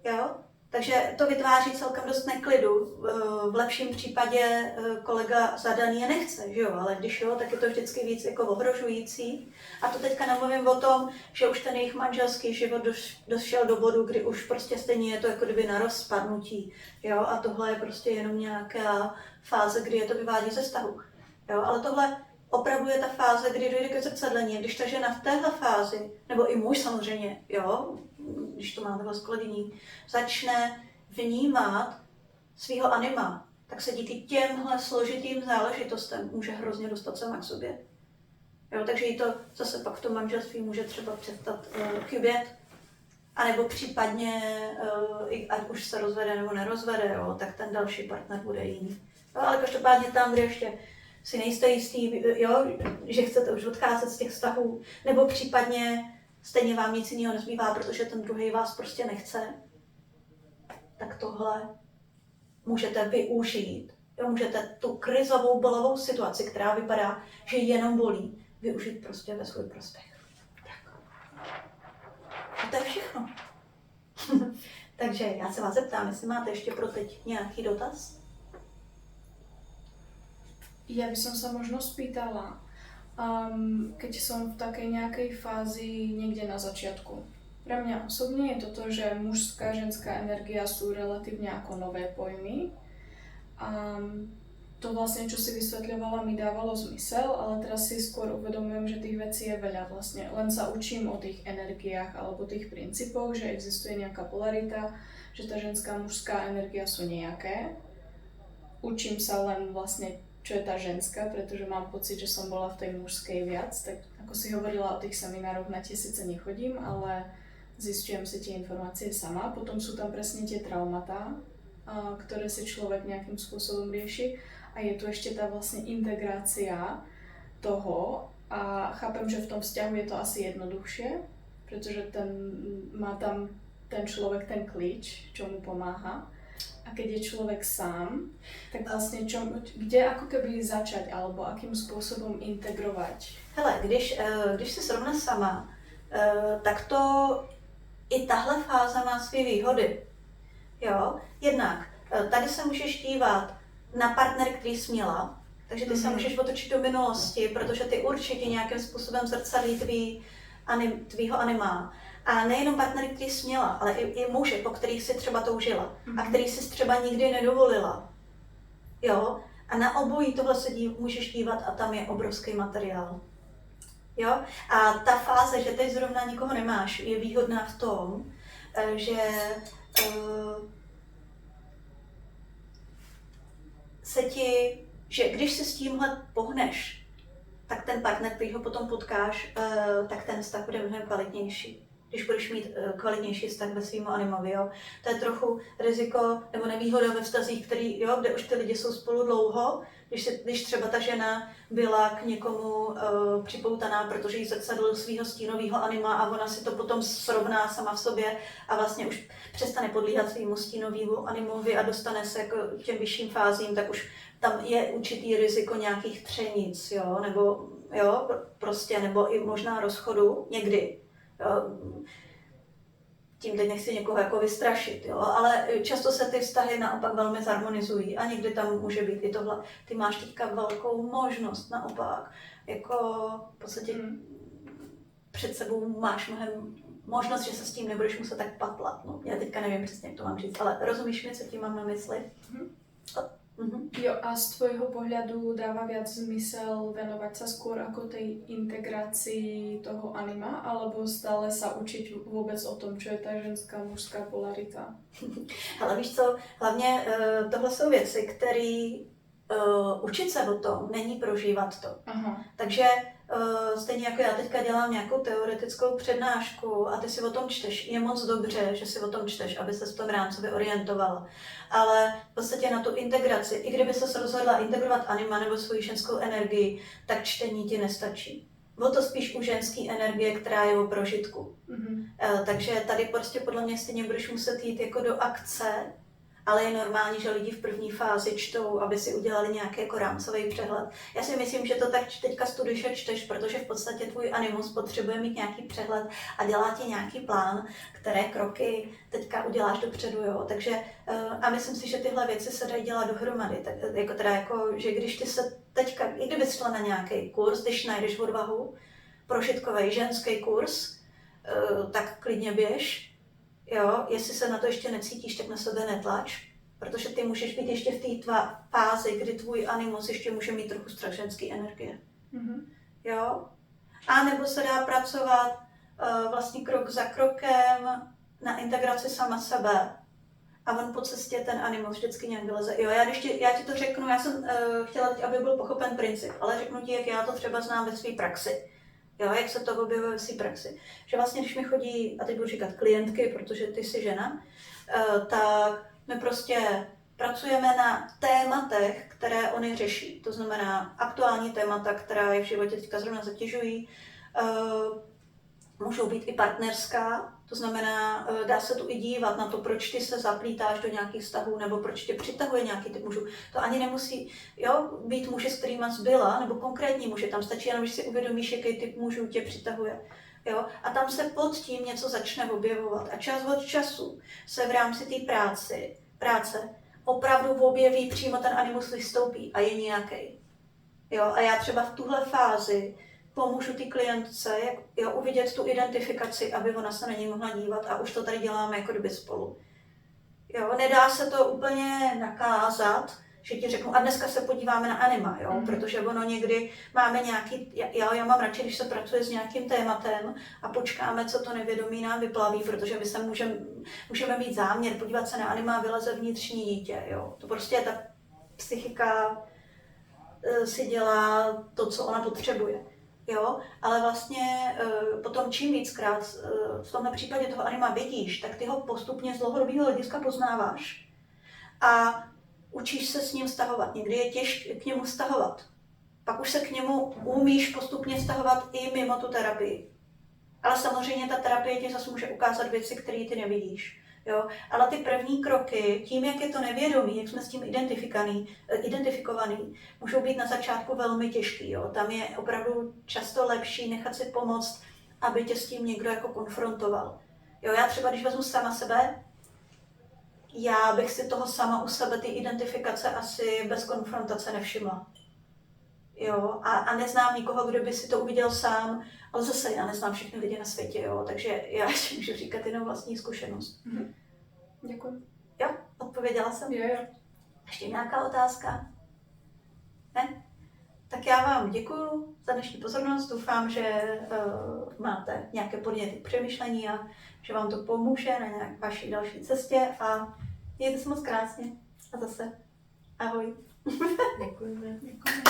Jo? Takže to vytváří celkem dost neklidu. V lepším případě kolega zadaný je nechce, že jo? Ale když jo, tak je to vždycky víc jako ohrožující. A to teďka nemluvím o tom, že už ten jejich manželský život došel do bodu, kdy už prostě stejně je to jako kdyby na rozpadnutí. Jo? A tohle je prostě jenom nějaká fáze, kdy je to vyvádí ze vztahu. Jo? Ale tohle opravdu je ta fáze, kdy dojde ke zrcadlení. Když ta žena v téhle fázi, nebo i muž samozřejmě, jo, když to má takhle z kolegyní, začne vnímat svýho anima, tak se díky těmhle složitým záležitostem může hrozně dostat sama k sobě. Jo, takže jí to zase pak v tom manželství může třeba přestat chybět, anebo případně, ať už se rozvede nebo nerozvede, jo, tak ten další partner bude jiný. Jo, ale každopádně tam, kde ještě si nejste jistý, jo, že chcete už odcházet z těch vztahů, nebo případně stejně vám nic jiného nezbývá, protože ten druhý vás prostě nechce, tak tohle můžete využít. Jo, můžete tu krizovou bolavou situaci, která vypadá, že jenom bolí, využít prostě ve svůj prospěch. Tak. A to je všechno. Takže já se vás zeptám, jestli máte ještě pro teď nějaký dotaz? Ja by som sa možno spýtala, keď som v takej nejakej fázi niekde na začiatku. Pre mňa osobne je toto, že mužská a ženská energia sú relatívne ako nové pojmy. To vlastne, čo si vysvetľovala, mi dávalo zmysel, ale teraz si skôr uvedomujem, že tých vecí je veľa vlastne. Len sa učím o tých energiách alebo tých princípoch, že existuje nejaká polarita, že tá ženská a mužská energia sú nejaké. Učím sa len vlastne, čo je tá ženská, pretože mám pocit, že som bola v tej mužskej viac, tak ako si hovorila o tých seminároch, na tie síce nechodím, ale zistujem si tie informácie sama. Potom sú tam presne tie traumatá, ktoré si človek nejakým spôsobom rieši a je tu ešte tá vlastne integrácia toho a chápem, že v tom vzťahu je to asi jednoduchšie, pretože má tam ten človek ten klíč, čo mu pomáha. A keď je človek sám, tak vlastne kde ako keby začať, alebo akým spôsobom integrovať? Hele, když jsi zrovna sama, tak to i tahle fáze má své výhody. Jo? Jednak tady se můžeš dívat na partner, který jsi měla, takže ty se můžeš otočit do minulosti, protože ty určitě nějakým způsobem zrcadlí tvýho anima. A nejenom partnery, který jsi měla, ale i muže, po kterých jsi třeba toužila a který jsi třeba nikdy nedovolila. Jo? A na obojí tohle se můžeš dívat a tam je obrovský materiál. Jo? A ta fáze, že teď zrovna nikoho nemáš, je výhodná v tom, že že když se s tímhle pohneš, tak ten partner, který ho potom potkáš, tak ten vztah bude mnohem kvalitnější. Když budeš mít kvalitnější vztah ve svým animovi, jo. To je trochu riziko nebo nevýhoda ve vztazích, kde už ty lidi jsou spolu dlouho, když třeba ta žena byla k někomu připoutaná, protože jí zrcadlil svého stínového anima a ona si to potom srovná sama v sobě a vlastně už přestane podlíhat svýmu stínovému animovi a dostane se jako k těm vyšším fázím, tak už tam je určitý riziko nějakých třenic, jo, nebo jo, prostě, nebo i možná rozchodu někdy. Jo. Tím teď nechci někoho jako vystrašit, jo, ale často se ty vztahy naopak velmi zharmonizují a někdy tam může být i tohle. Ty máš teďka velkou možnost naopak, jako v podstatě před sebou máš mnohem možnost, že se s tím nebudeš muset tak patlat. No, já teďka nevím přesně, jak to mám říct, ale rozumíš mi, co tím mám na mysli? Jo, a z tvojho pohľadu dáva viac zmysel venovať sa skôr ako tej integrácii toho anima, alebo stále sa učiť vôbec o tom, čo je tá ženská, mužská polarita? Ale víš co, hlavně tohle jsou věci, které učit se o tom není prožívat to. Aha. Takže stejně jako já teďka dělám nějakou teoretickou přednášku a ty si o tom čteš, je moc dobře, že si o tom čteš, aby se v tom rámcově orientovala. Ale v podstatě na tu integraci, i kdyby se rozhodla integrovat anima nebo svoji ženskou energii, tak čtení ti nestačí. O to spíš u ženské energie, která je o prožitku. Takže tady prostě podle mě stejně budeš muset jít jako do akce, ale je normální, že lidi v první fázi čtou, aby si udělali nějaký jako rámcový přehled. Já si myslím, že to tak teďka studuješ a čteš, protože v podstatě tvůj animus potřebuje mít nějaký přehled a dělá ti nějaký plán, které kroky teďka uděláš dopředu. Jo. Takže a myslím si, že tyhle věci se dají dělat dohromady. Tak, že když ty se teďka, i kdyby šla na nějaký kurz, když najdeš odvahu, prožitkový ženský kurz, tak klidně běž. Jo, jestli se na to ještě necítíš, tak na sebe netlač, protože ty můžeš být ještě v té fázi, kdy tvůj animus ještě může mít trochu strach ženské energie. Jo? A nebo se dá pracovat vlastně krok za krokem na integraci sama sebe. A on po cestě ten animus vždycky nějak vyleze. Jo, já ti to řeknu, já jsem chtěla teď, aby byl pochopen princip, ale řeknu ti, jak já to třeba znám ve své praxi. Jo, jak se to objevuje ve své praxi. Že vlastně, když mi chodí, a teď budu říkat klientky, protože ty jsi žena, tak my prostě pracujeme na tématech, které oni řeší. To znamená aktuální témata, která je v životě teďka zrovna zatěžují. Můžou být i partnerská, to znamená, dá se tu i dívat na to, proč ty se zaplítáš do nějakých vztahů, nebo proč tě přitahuje nějaký typ mužů. To ani nemusí být muži, s kterýma zbyla, nebo konkrétní muži. Tam stačí jenom, že si uvědomíš, jaký typ mužů tě přitahuje. Jo? A tam se pod tím něco začne objevovat. A čas od času se v rámci té práce opravdu objeví, přímo ten animus vystoupí a je nějaký. Jo? A já třeba v tuhle fázi pomůžu té klientce uvidět tu identifikaci, aby ona se na ní mohla dívat a už to tady děláme jako kdyby spolu. Jo, nedá se to úplně nakázat, že ti řeknu, a dneska se podíváme na anima, jo, protože ono někdy máme nějaký, já mám radši, když se pracuje s nějakým tématem a počkáme, co to nevědomí nám vyplaví, protože my se můžeme mít záměr podívat se na anima a vyleze vnitřní dítě, jo. To prostě ta psychika si dělá to, co ona potřebuje. Jo, ale vlastně potom čím víckrát v tomhle případě toho anima vidíš, tak ty ho postupně z dlouhodobého hlediska poznáváš a učíš se s ním vztahovat. Někdy je těžké k němu vztahovat. Pak už se k němu umíš postupně vztahovat i mimo tu terapii. Ale samozřejmě ta terapie ti zase může ukázat věci, které ty nevidíš. Jo? Ale ty první kroky, tím, jak je to nevědomí, jak jsme s tím identifikovaný, můžou být na začátku velmi těžký. Jo? Tam je opravdu často lepší nechat si pomoct, aby tě s tím někdo jako konfrontoval. Jo, já třeba, když vezmu sama sebe, já bych si toho sama u sebe, ty identifikace asi bez konfrontace nevšimla. Jo, a neznám nikoho, kdo by si to uviděl sám, ale zase já neznám všechny lidi na světě, jo, takže já ještě můžu říkat jenom vlastní zkušenost. Děkuji. Jo, odpověděla jsem. Jo. Ještě nějaká otázka? Ne? Tak já vám děkuju za dnešní pozornost. Doufám, že máte nějaké podněty k přemýšlení a že vám to pomůže na nějak vaší další cestě a mějte se moc krásně. A zase ahoj. Děkujeme. Děkujeme.